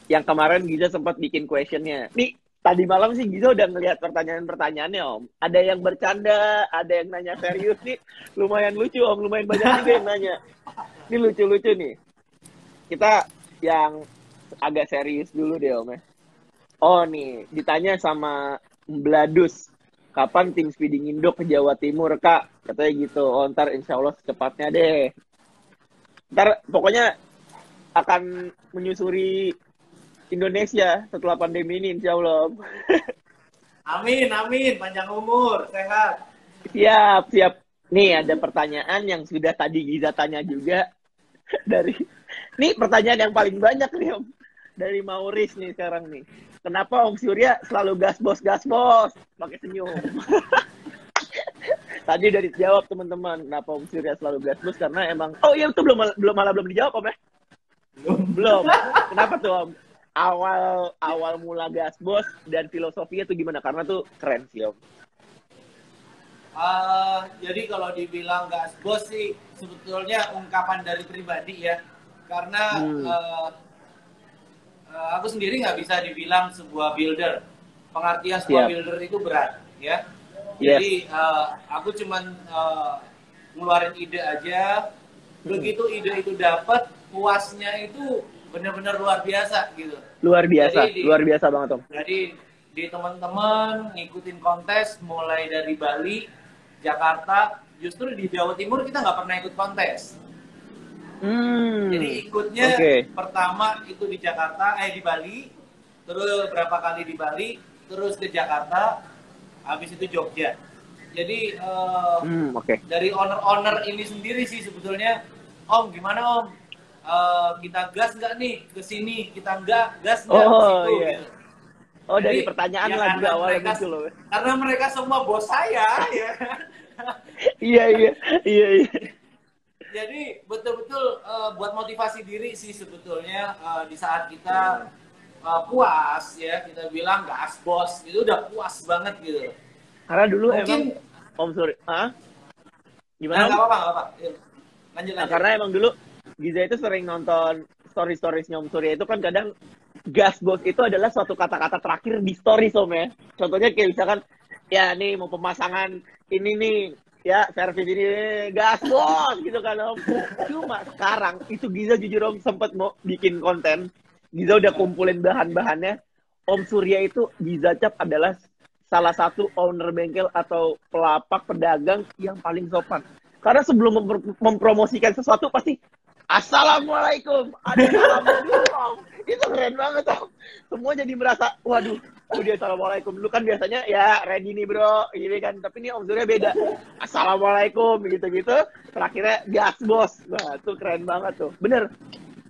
yang kemarin Giza sempat bikin questionnya. Nih tadi malam sih Giza udah ngeliat pertanyaan-pertanyaannya Om. Ada yang bercanda, ada yang nanya serius nih. Lumayan lucu Om, lumayan banyak juga yang nanya. Ini lucu-lucu nih. Kita yang agak serius dulu deh Om ya. Oh nih, ditanya sama Bladus. Kapan tim Speeding Indo ke Jawa Timur Kak? Katanya gitu. Oh ntar insya Allah secepatnya deh. Ntar pokoknya akan menyusuri Indonesia setelah pandemi ini, insya Allah. Amin, amin. Panjang umur, sehat. Siap, siap. Nih ada pertanyaan yang sudah tadi Giza tanya juga dari. Nih pertanyaan yang paling banyak nih Om. Dari Mauris nih sekarang nih. Kenapa Om Surya selalu gas bos pakai senyum? Tadi udah dijawab teman-teman. Kenapa Om Surya selalu gas bos? Karena emang. Oh iya itu belum dijawab Om ya? Belum. Kenapa tuh Om? Awal mula gas bos dan filosofinya tuh gimana? Karena tuh keren sih Om. Jadi kalau dibilang gas bos sih sebetulnya ungkapan dari pribadi ya. Karena aku sendiri nggak bisa dibilang sebuah builder. Pengertian sebuah builder itu berat ya. Jadi aku cuman ngeluarin ide aja. Begitu ide itu dapat, puasnya itu benar-benar luar biasa gitu. Luar biasa banget Om. Jadi di teman-teman ngikutin kontes mulai dari Bali, Jakarta, justru di Jawa Timur kita nggak pernah ikut kontes. Jadi ikutnya pertama itu di Jakarta, di Bali, terus berapa kali di Bali, terus ke Jakarta, habis itu Jogja. Jadi dari owner ini sendiri sih sebetulnya, Om gimana Om? Kita gas nggak nih ke sini? Kita gas nggak ke situ? Iya. Gitu. Oh jadi, dari pertanyaan lah juga awalnya muncul loh. Karena mereka semua bos saya ya. Iya. Jadi betul-betul buat motivasi diri sih sebetulnya di saat kita puas ya, kita bilang gas bos, itu udah puas banget gitu. Karena dulu mungkin, emang Om Surya, gimana? Nggak apa-apa. Lanjut. Karena emang dulu Giza itu sering nonton stories-storiesnya Om Surya itu kan kadang gas bos itu adalah suatu kata-kata terakhir di stories Om ya. Contohnya kayak misalkan, ya nih mau pemasangan ini nih, ya servis ini gas bos gitu kan Om. Cuma sekarang itu Giza jujur Om sempet mau bikin konten, Giza udah kumpulin bahan-bahannya. Om Surya itu Giza Cap adalah salah satu owner bengkel atau pelapak pedagang yang paling sopan. Karena sebelum mempromosikan sesuatu pasti Assalamualaikum, ada salam dulu Om. Itu keren banget Om. Semua jadi merasa, waduh, dia Assalamualaikum. Dulu kan biasanya ya ready nih bro, gini kan. Tapi ini Om Surya beda. Assalamualaikum, gitu-gitu. Terakhirnya gas bos. Wah, itu keren banget tuh. Bener,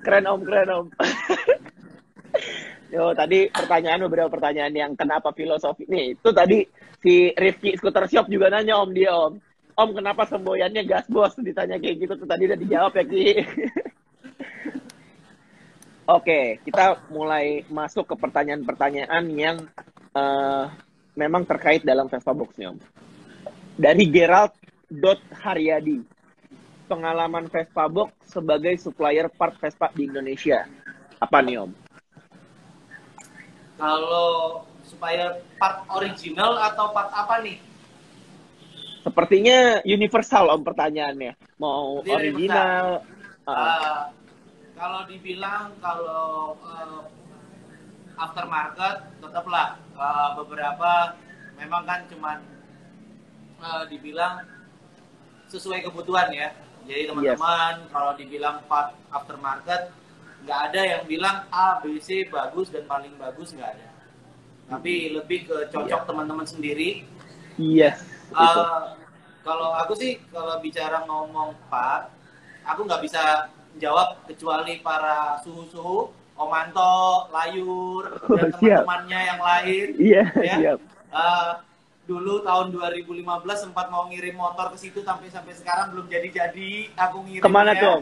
keren Om. Yo, tadi beberapa pertanyaan yang kenapa filosofi. Nih, itu tadi si Rifki Scooter Shop juga nanya Om dia Om. Om kenapa semboyannya gas bos? Ditanya kayak gitu tuh tadi udah dijawab ya Ki. Oke, kita mulai masuk ke pertanyaan-pertanyaan yang memang terkait dalam Vespa Box nih Om. Dari Gerald.Haryadi. Pengalaman Vespa Box sebagai supplier part Vespa di Indonesia. Apa nih Om? Kalau supplier part original atau part apa nih? Sepertinya universal Om pertanyaannya. Mau original. Kalau dibilang aftermarket tetaplah beberapa memang kan cuman dibilang sesuai kebutuhan ya. Jadi teman-teman kalau dibilang part aftermarket nggak ada yang bilang A, B, C bagus dan paling bagus, nggak ada. Tapi lebih ke cocok teman-teman sendiri. Yes. Kalau aku sih kalau bicara ngomong part, aku nggak bisa jawab kecuali para suhu-suhu, Omanto, Layur, dan teman-temannya yang lain. Iya, ya. Siap. Dulu tahun 2015 sempat mau ngirim motor ke situ sampai sekarang belum jadi-jadi. Aku ngirimnya. Kemana tuh?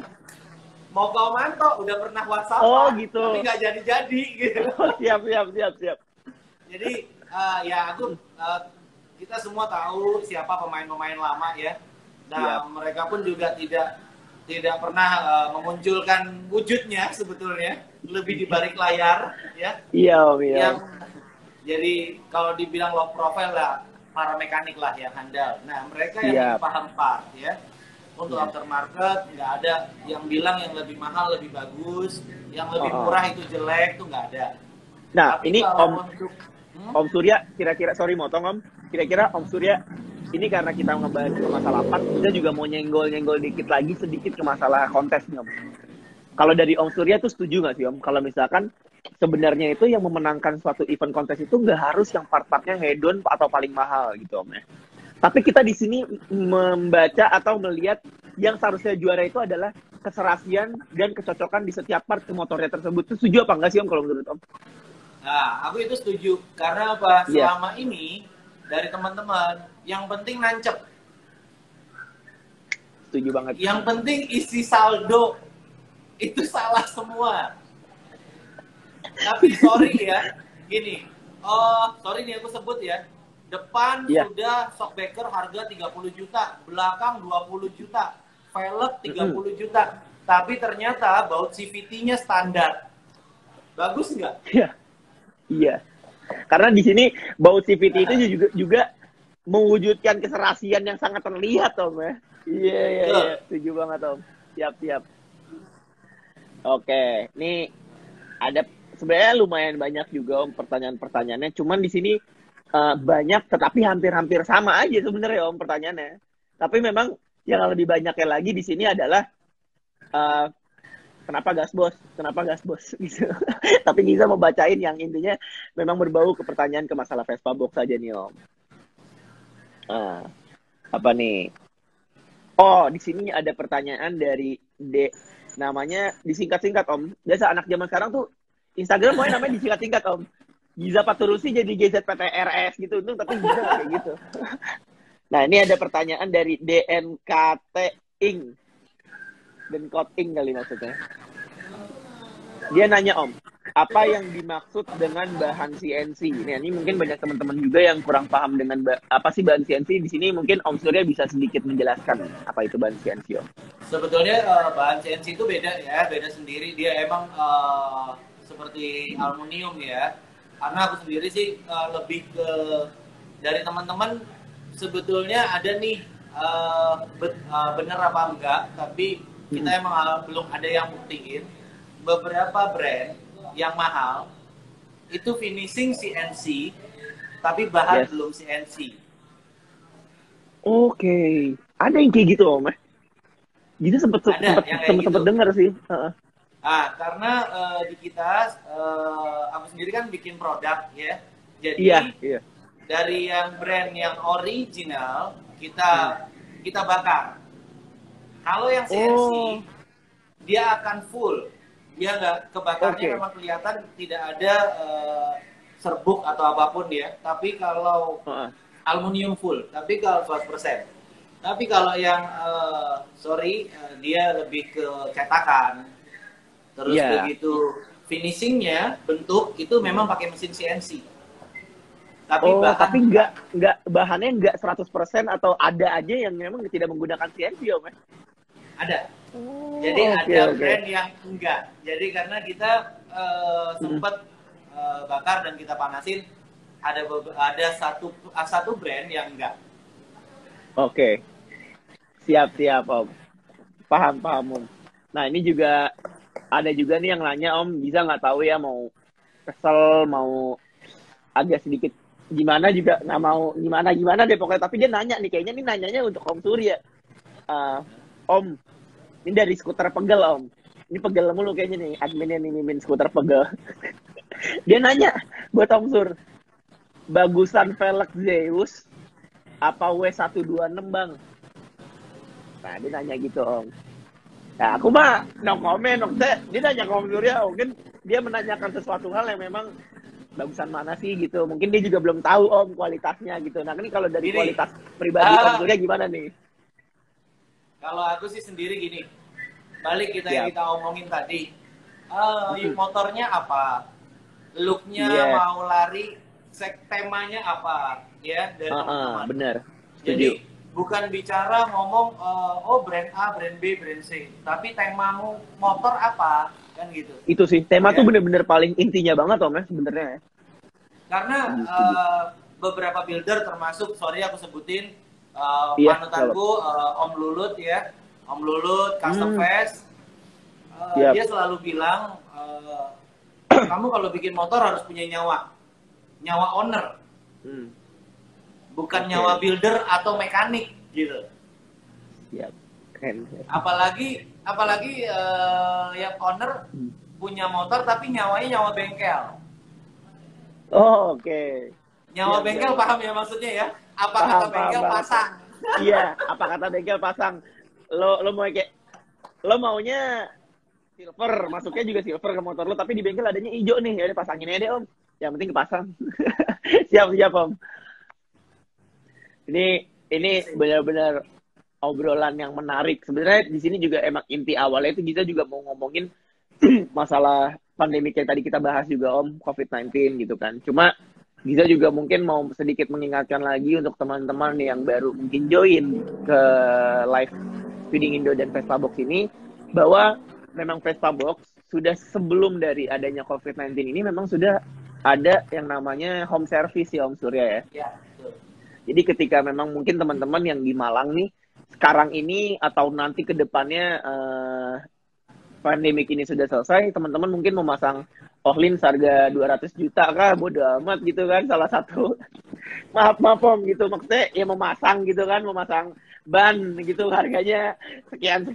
Mau ke Omanto, udah pernah WhatsApp, gitu. tapi nggak jadi-jadi. Gitu. Siap. Jadi kita semua tahu siapa pemain-pemain lama ya. Nah, mereka pun juga tidak pernah memunculkan wujudnya sebetulnya, lebih di balik layar ya. Iya, Om. Iya. Jadi kalau dibilang low profile lah, para mekanik lah yang handal. Nah, mereka yang paham part ya. Untuk aftermarket nggak ada yang bilang yang lebih mahal lebih bagus, yang lebih murah itu jelek, tuh nggak ada. Nah, tapi ini Om Surya kira-kira, sorry motong Om, kira-kira Om Surya ini karena kita ngebahas ke masalah part, kita juga mau nyenggol dikit lagi sedikit ke masalah kontes nih Om. Kalau dari Om Surya tuh setuju nggak sih Om? Kalau misalkan sebenarnya itu yang memenangkan suatu event kontes itu nggak harus yang part-partnya hedon atau paling mahal gitu Om ya. Tapi kita di sini membaca atau melihat yang seharusnya juara itu adalah keserasian dan kecocokan di setiap part ke motornya tersebut. Itu setuju apa enggak sih Om kalau menurut Om? Nah, aku itu setuju. Karena apa? Selama ini dari teman-teman, yang penting nancep. Setuju banget. Yang penting isi saldo. Itu salah semua. Tapi sorry ya, gini. Sorry nih aku sebut ya. Depan sudah shockbreaker harga 30 juta, belakang 20 juta, velg 30 juta. Tapi ternyata baut CVT-nya standar. Bagus nggak? Iya. Karena di sini baut CVT itu juga mewujudkan keserasian yang sangat terlihat Om ya. Iya. Setuju banget Om. Siap. Oke, nih ada sebenarnya lumayan banyak juga Om pertanyaan-pertanyaannya. Cuman di sini banyak tetapi hampir-hampir sama aja sebenarnya Om pertanyaannya. Tapi memang yang lebih banyaknya lagi di sini adalah kenapa gas bos gitu. Tapi bisa mau bacain yang intinya memang berbau ke pertanyaan ke masalah Vespa Box saja nih Om. Apa nih? Oh, di sini ada pertanyaan dari D. Namanya disingkat-singkat Om. Biasa anak zaman sekarang tuh Instagram mau namanya disingkat-singkat Om. Giza Paturusi jadi GZPTRS gitu tuh, tapi Giza kayak gitu. Nah, ini ada pertanyaan dari DNKT Ing. Denkot Ing kali maksudnya. Dia nanya Om, apa yang dimaksud dengan bahan CNC? Ini mungkin banyak teman-teman juga yang kurang paham dengan apa sih bahan CNC. Di sini mungkin Om Surya bisa sedikit menjelaskan apa itu bahan CNC Om. Sebetulnya bahan CNC itu beda sendiri. Dia emang seperti aluminium ya. Karena aku sendiri sih lebih ke dari teman-teman sebetulnya ada nih benar apa enggak, tapi kita emang belum ada yang buktiin. Beberapa brand yang mahal itu finishing CNC tapi bahan belum CNC. Oke. Ada yang kayak gitu Om. Gitu sempet dengar sih. Karena di kita aku sendiri kan bikin produk ya. Jadi dari yang brand yang original kita bakar. Kalau yang CNC dia akan full. Dia nggak kebakarnya memang kelihatan tidak ada serbuk atau apapun ya. Tapi kalau aluminium full, tapi kalau 100%. Tapi kalau yang dia lebih ke cetakan. Terus begitu finishingnya bentuk itu memang pakai mesin CNC. Tapi nggak bahannya nggak 100% atau ada aja yang memang tidak menggunakan CNC Om. Ada. Jadi ada brand yang enggak. Jadi karena kita sempat bakar dan kita panasin, ada satu brand yang enggak. Oke. Siap Om. Paham Om. Nah ini juga ada juga nih yang nanya Om, bisa nggak tahu ya mau kesel, mau agak sedikit gimana juga nggak mau gimana deh pokoknya. Tapi dia nanya nih, kayaknya nih nanyanya untuk Om Surya. Om, ini dari skuter pegel Om. Ini pegel mulu kayaknya nih, adminnya nih mimin skuter pegel. Dia nanya buat Om Sur, bagusan velg Zeus apa W126 Bang? Nah dia nanya gitu Om. Nah, aku mah no comment, dia nanya ke Om Surya, mungkin dia menanyakan sesuatu hal yang memang bagusan mana sih gitu. Mungkin dia juga belum tahu Om kualitasnya gitu. Nah, ini kalau dari kualitas pribadi Om Surya gimana nih? Kalau aku sih sendiri gini, balik kita omongin tadi, motornya apa, looknya mau lari, temanya apa, ya dari teman-teman. Benar. Jadi bukan bicara ngomong brand A, brand B, brand C, tapi temamu motor apa kan gitu. Itu sih tema tuh bener-bener paling intinya banget Om ya sebenarnya. Karena beberapa builder termasuk aku sebutin panutanku Om Lulut ya, Om Lulut Custom Fest, dia selalu bilang kamu kalau bikin motor harus punya nyawa owner. Bukan nyawa builder atau mekanik gitu. Apalagi yang owner punya motor tapi nyawanya nyawa bengkel. Oh, oke. Nyawa bengkel paham ya maksudnya ya? Apa kata bengkel pasang? Iya, apa kata bengkel pasang. Lo maunya silver, masuknya juga silver ke motor lo, tapi di bengkel adanya hijau nih, ya udah pasangin aja deh Om. Yang penting kepasang. Siap Om. Ini benar-benar obrolan yang menarik. Sebenarnya di sini juga emang inti awalnya itu kita juga mau ngomongin masalah pandemi yang tadi kita bahas juga Om, COVID-19 gitu kan. Cuma Giza juga mungkin mau sedikit mengingatkan lagi untuk teman-teman yang baru mungkin join ke live Feeding Indo dan Vespa Box ini, bahwa memang Vespa Box sudah sebelum dari adanya COVID-19 ini memang sudah ada yang namanya home service ya Om Surya ya. Ya, betul. Jadi ketika memang mungkin teman-teman yang di Malang nih sekarang ini atau nanti ke depannya pandemik ini sudah selesai, teman-teman mungkin memasang Ohlin harga 200 juta kah, bodo amat gitu kan, salah satu maaf Om gitu, maksudnya ya memasang gitu kan, memasang ban gitu harganya sekian,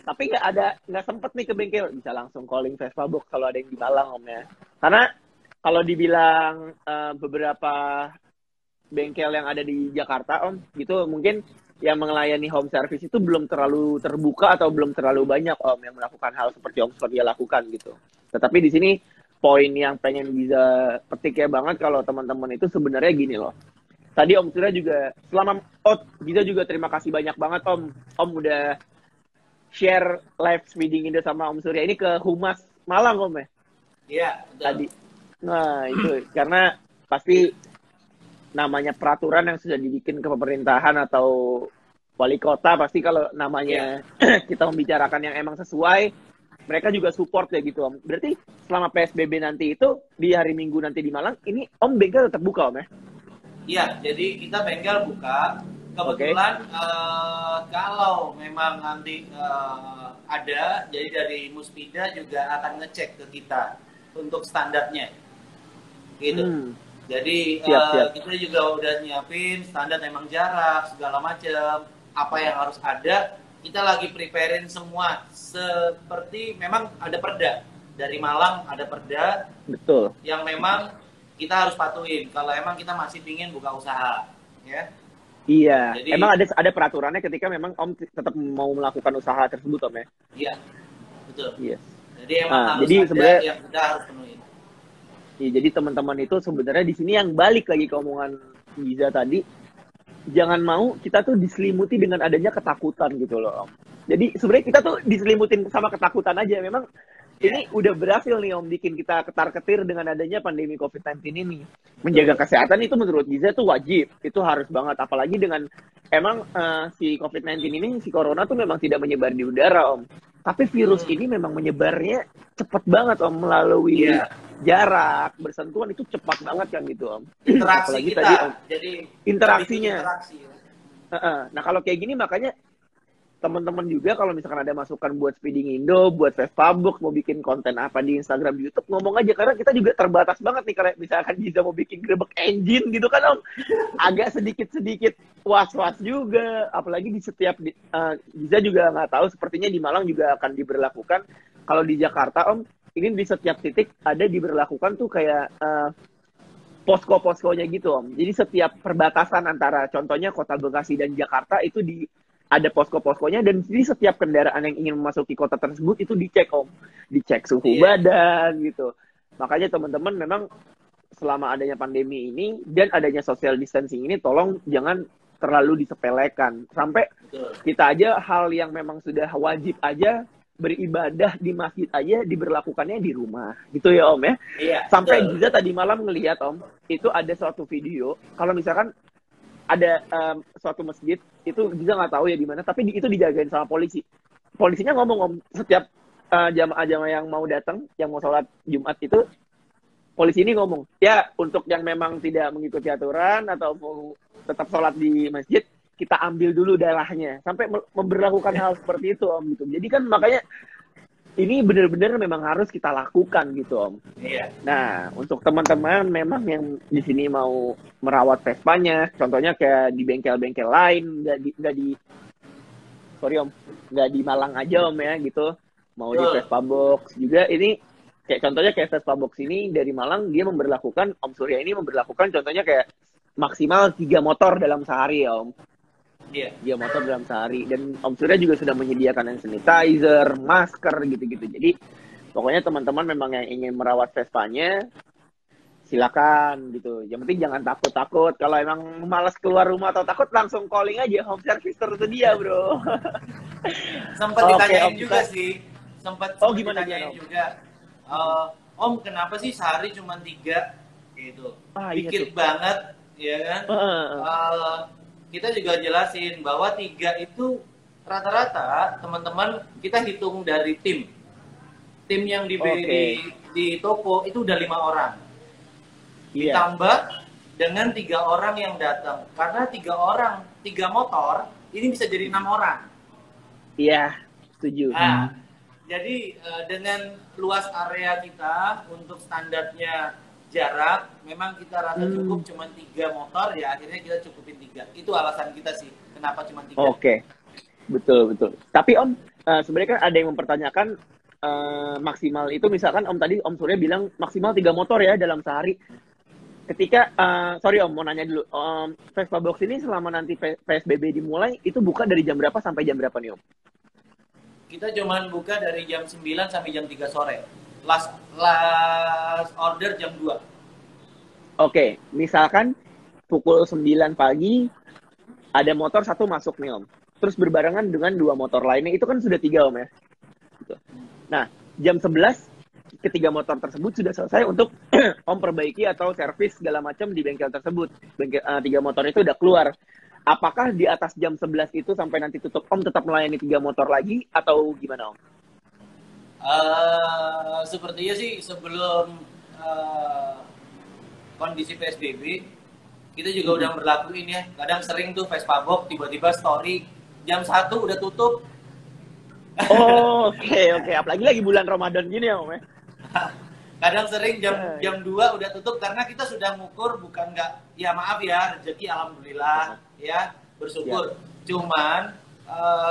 tapi nggak sempet nih ke bengkel, bisa langsung calling Vespa Box kalau ada yang di Malang Om ya. Karena kalau dibilang beberapa bengkel yang ada di Jakarta Om gitu, mungkin yang melayani home service itu belum terlalu terbuka atau belum terlalu banyak Om yang melakukan hal seperti Om Surya lakukan gitu. Tetapi di sini poin yang pengen bisa petik ya banget kalau teman-teman itu sebenarnya gini loh. Tadi Om Surya juga Giza juga terima kasih banyak banget Om. Om udah share live Feeding Indo sama Om Surya ini ke Humas Malang Om ya. Iya, tadi. Nah, itu karena pasti namanya peraturan yang sudah dibikin ke pemerintahan atau wali kota, pasti kalau namanya kita membicarakan yang emang sesuai, mereka juga support ya gitu Om. Berarti selama PSBB nanti itu di hari Minggu nanti di Malang, ini Om bengkel tetap buka Om ya? Iya, jadi kita bengkel buka. Kebetulan kalau memang nanti ada, jadi dari Muspida juga akan ngecek ke kita untuk standarnya, gitu. Jadi siap. kita juga udah nyiapin standar emang jarak segala macam, apa yang harus ada. Kita lagi preparein semua seperti memang ada perda dari Malang, ada perda. Betul. Yang memang kita harus patuhin kalau emang kita masih pingin buka usaha, ya. Iya. Jadi, emang ada peraturannya ketika memang Om tetap mau melakukan usaha tersebut Om ya? Iya, betul. Iya. Jadi emang harus jadi ada sebenarnya yang kita harus penuhin. Ya, jadi teman-teman itu sebenarnya di sini yang balik lagi ke omongan Giza tadi, jangan mau kita tuh diselimuti dengan adanya ketakutan gitu loh Om. Jadi sebenarnya kita tuh diselimutin sama ketakutan aja. Memang ini udah berhasil nih Om bikin kita ketar-ketir dengan adanya pandemi COVID-19 ini. Menjaga kesehatan itu menurut Giza tuh wajib, itu harus banget. Apalagi dengan emang si COVID-19 ini, si corona tuh memang tidak menyebar di udara Om. Tapi virus ini memang menyebarnya cepat banget Om, melalui jarak, bersentuhan itu cepat banget kan gitu Om. Interaksi apalagi kita, tadi Om, jadi interaksinya. Interaksi. Nah kalau kayak gini makanya teman-teman juga kalau misalkan ada masukan buat Feeding Indo, buat Vespa Box, mau bikin konten apa di Instagram, di YouTube, ngomong aja. Karena kita juga terbatas banget nih, karena misalkan Giza mau bikin grebek engine gitu kan Om, agak sedikit-sedikit was-was juga. Apalagi di setiap, Giza juga nggak tahu, sepertinya di Malang juga akan diberlakukan. Kalau di Jakarta Om, ini di setiap titik ada diberlakukan tuh kayak posko-poskonya gitu Om. Jadi setiap perbatasan antara contohnya Kota Bekasi dan Jakarta itu ada posko-poskonya, dan di setiap kendaraan yang ingin memasuki kota tersebut itu dicek Om. Dicek suhu badan gitu. Makanya teman-teman memang selama adanya pandemi ini dan adanya social distancing ini, tolong jangan terlalu disepelekan. Sampai kita aja hal yang memang sudah wajib aja, beribadah di masjid aja diberlakukannya di rumah gitu ya Om ya. Iya, sampai Giza tadi malam ngelihat Om, itu ada suatu video kalau misalkan ada suatu masjid itu Giza nggak tahu ya di mana, tapi itu dijagain sama polisi. Polisinya ngomong Om, setiap jamaah-jamaah yang mau datang, yang mau sholat Jumat itu, polisi ini ngomong, ya untuk yang memang tidak mengikuti aturan atau mau tetap sholat di masjid, kita ambil dulu darahnya. Sampai memberlakukan hal seperti itu Om gitu. Jadi kan makanya ini benar-benar memang harus kita lakukan gitu Om. Iya. Nah, untuk teman-teman memang yang di sini mau merawat Vespanya, contohnya kayak di bengkel-bengkel lain, nggak di sorry Om, nggak di Malang aja Om ya gitu, mau di Vespa Box juga ini kayak contohnya kayak Vespa Box ini dari Malang dia memberlakukan Om Surya ini memberlakukan contohnya kayak maksimal 3 motor dalam sehari ya Om. Iya. 3 motor dalam sehari dan Om Surya juga sudah menyediakan hand sanitizer, masker gitu-gitu. Jadi pokoknya teman-teman memang yang ingin merawat Vespanya silakan gitu. Yang penting jangan takut-takut. Kalau emang malas keluar rumah atau takut langsung calling aja home service tersedia, Bro. Sempat ditanyain juga sih. Sempat gimana ditanyain juga. Om kenapa sih sehari cuma 3 gitu. Dikit banget ya kan. Kita juga jelasin bahwa 3 itu rata-rata teman-teman kita hitung dari tim yang di toko itu udah 5 orang. Ditambah dengan 3 orang yang datang. Karena 3 orang, 3 motor, ini bisa jadi 6 orang. Iya, setuju. Nah, jadi dengan luas area kita untuk standarnya jarak, memang kita rasa cukup cuma 3 motor, ya akhirnya kita cukupin 3. Itu alasan kita sih, kenapa cuma 3. Oke, betul. Tapi Om, sebenarnya kan ada yang mempertanyakan maksimal itu, misalkan Om tadi Om Surya bilang maksimal 3 motor ya dalam sehari. Ketika, sorry Om, mau nanya dulu, Vespa Box ini selama nanti PSBB dimulai, itu buka dari jam berapa sampai jam berapa nih Om? Kita cuman buka dari jam 9 sampai jam 3 sore. Last order jam 2. Oke, misalkan pukul 9 pagi, ada motor 1 masuk nih Om. Terus berbarengan dengan 2 motor lainnya, itu kan sudah 3 Om ya? Gitu. Nah, jam 11, ketiga motor tersebut sudah selesai untuk Om perbaiki atau servis segala macam di bengkel tersebut. 3 motor itu udah keluar. Apakah di atas jam 11 itu sampai nanti tutup Om tetap melayani 3 motor lagi atau gimana Om? Sepertinya sih sebelum kondisi PSBB kita juga udah berlakuin ya. Kadang sering tuh Vespa Box tiba-tiba story jam 1 udah tutup. Oke. Apalagi lagi bulan Ramadan gini ya Om ya. Kadang sering jam 2 udah tutup karena kita sudah ngukur bukan nggak, ya maaf ya, rezeki alhamdulillah ya, bersyukur. Cuman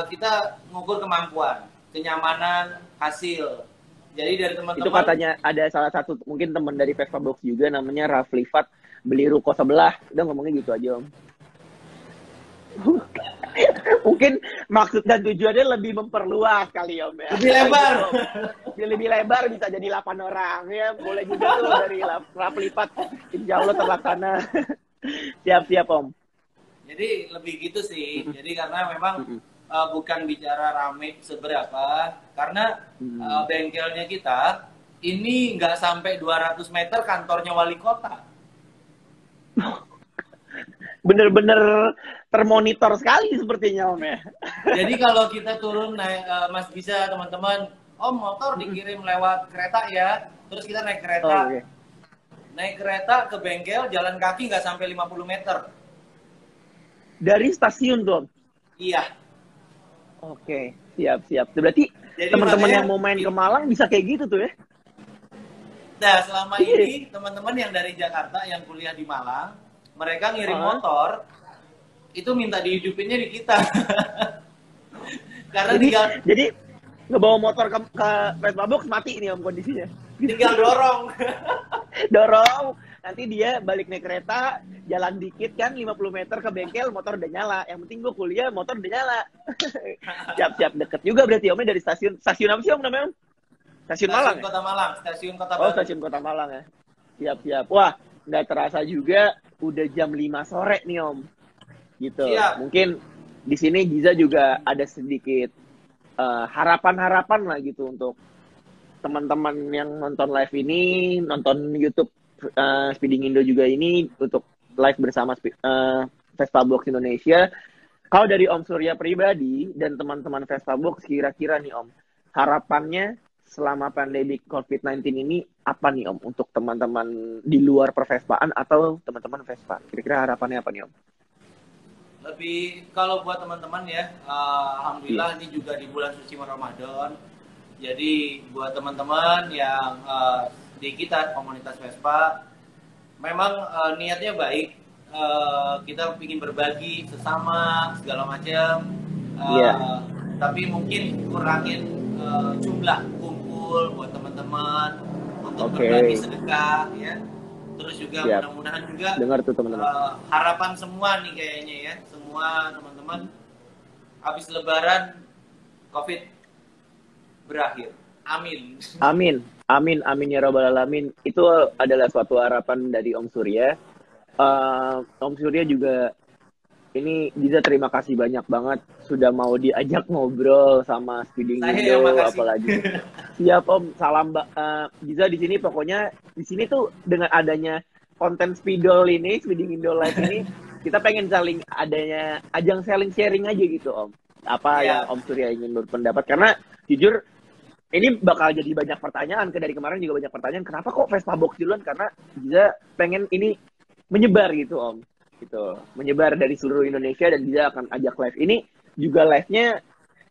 kita ngukur kemampuan, kenyamanan, hasil. Jadi dari teman-teman itu katanya ada salah satu mungkin teman dari Vespa Box juga namanya Rafli Fat, beli ruko sebelah, udah ngomongnya gitu aja Om. Mungkin maksud dan tujuannya lebih memperluas kali Om ya. Lebih lebar. Lebih lebar bisa jadi 8 orang ya. Boleh juga tuh dari Rafli Fat. Insya Allah terlaksana. Siap Om. Jadi lebih gitu sih. Jadi karena memang bukan bicara rame seberapa, karena bengkelnya kita ini nggak sampai 200 meter kantornya wali kota. Bener-bener termonitor sekali sepertinya Om ya. Jadi kalau kita turun naik, Mas bisa teman-teman, Om motor dikirim lewat kereta ya, terus kita naik kereta. Naik kereta ke bengkel, jalan kaki nggak sampai 50 meter. Dari stasiun tuh Om? Iya. Oke, siap. Berarti teman-teman yang mau main ke Malang bisa kayak gitu tuh ya? Nah, selama ini teman-teman yang dari Jakarta yang kuliah di Malang, mereka ngirim motor, itu minta dihidupinnya di kita. Karena jadi ngebawa motor ke Vespa Box mati nih Om kondisinya. Tinggal dorong, nanti dia balik naik kereta, jalan dikit kan 50 meter ke bengkel, motor udah nyala. Yang penting gue kuliah, motor udah nyala. Siap, deket juga berarti Omnya dari stasiun apa sih Om namanya Om? Stasiun Malang Kota Malang, stasiun Kota Baru. Stasiun Kota Malang ya. Siap. Wah, nggak terasa juga udah jam 5 sore nih Om. Gitu. Siap. Mungkin di sini Giza juga ada sedikit harapan-harapan lah gitu untuk teman-teman yang nonton live ini, nonton YouTube Speeding Indo juga ini untuk live bersama Vespa Box Indonesia. Kalau dari Om Surya pribadi dan teman-teman Vespa Box kira-kira nih Om, harapannya selama pandemi COVID-19 ini apa nih Om untuk teman-teman di luar pervespaan atau teman-teman Vespa? Kira-kira harapannya apa nih Om? Lebih kalau buat teman-teman ya, alhamdulillah ini juga di bulan suci Ramadan. Jadi buat teman-teman yang di kita komunitas Vespa, memang niatnya baik. Kita ingin berbagi sesama segala macam. tapi mungkin kurangin jumlah kumpul buat teman-teman untuk berbagi sedekah ya. Terus juga mudah-mudahan juga dengar tuh teman-teman. Harapan semua nih kayaknya ya, semua teman-teman habis Lebaran COVID berakhir. Amin. Amin. Amin. Amin ya robbal alamin. Itu adalah suatu harapan dari Om Surya. Om Surya juga ini bisa terima kasih banyak banget sudah mau diajak ngobrol sama Speeding Indo, apalagi. Siap Om, salam Giza di sini. Pokoknya di sini tuh dengan adanya konten Speedol ini, Speeding Indo Live ini, kita pengen saling adanya ajang saling sharing aja gitu Om. Apa yang Om Surya ingin berpendapat, karena jujur ini bakal jadi banyak pertanyaan. Dari kemarin juga banyak pertanyaan, kenapa kok Vespa Box duluan? Karena Giza pengen ini menyebar gitu Om. Gitu. Menyebar dari seluruh Indonesia, dan dia akan ajak live ini juga, live-nya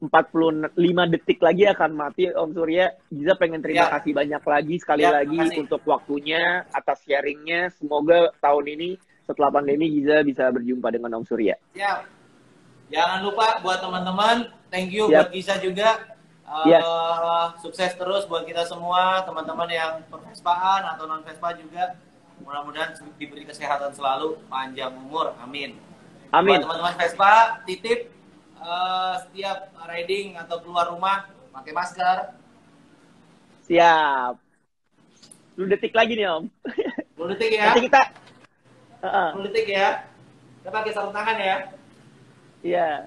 45 detik lagi akan mati Om Surya. Giza pengen terima kasih banyak lagi sekali lagi untuk waktunya, atas sharingnya. Semoga tahun ini setelah pandemi Giza bisa berjumpa dengan Om Surya. Siap. Jangan lupa buat teman-teman, thank you buat Giza juga. Sukses terus buat kita semua, teman-teman yang per-Vespaan atau non-Vespa juga. Mudah-mudahan diberi kesehatan selalu, panjang umur, amin. Amin. Buat teman-teman Vespa, titip setiap riding atau keluar rumah pakai masker. Siap. 10 detik lagi nih Om. 10 detik ya. Nanti kita 10 detik ya. Kita pakai sarung tangan ya. Iya.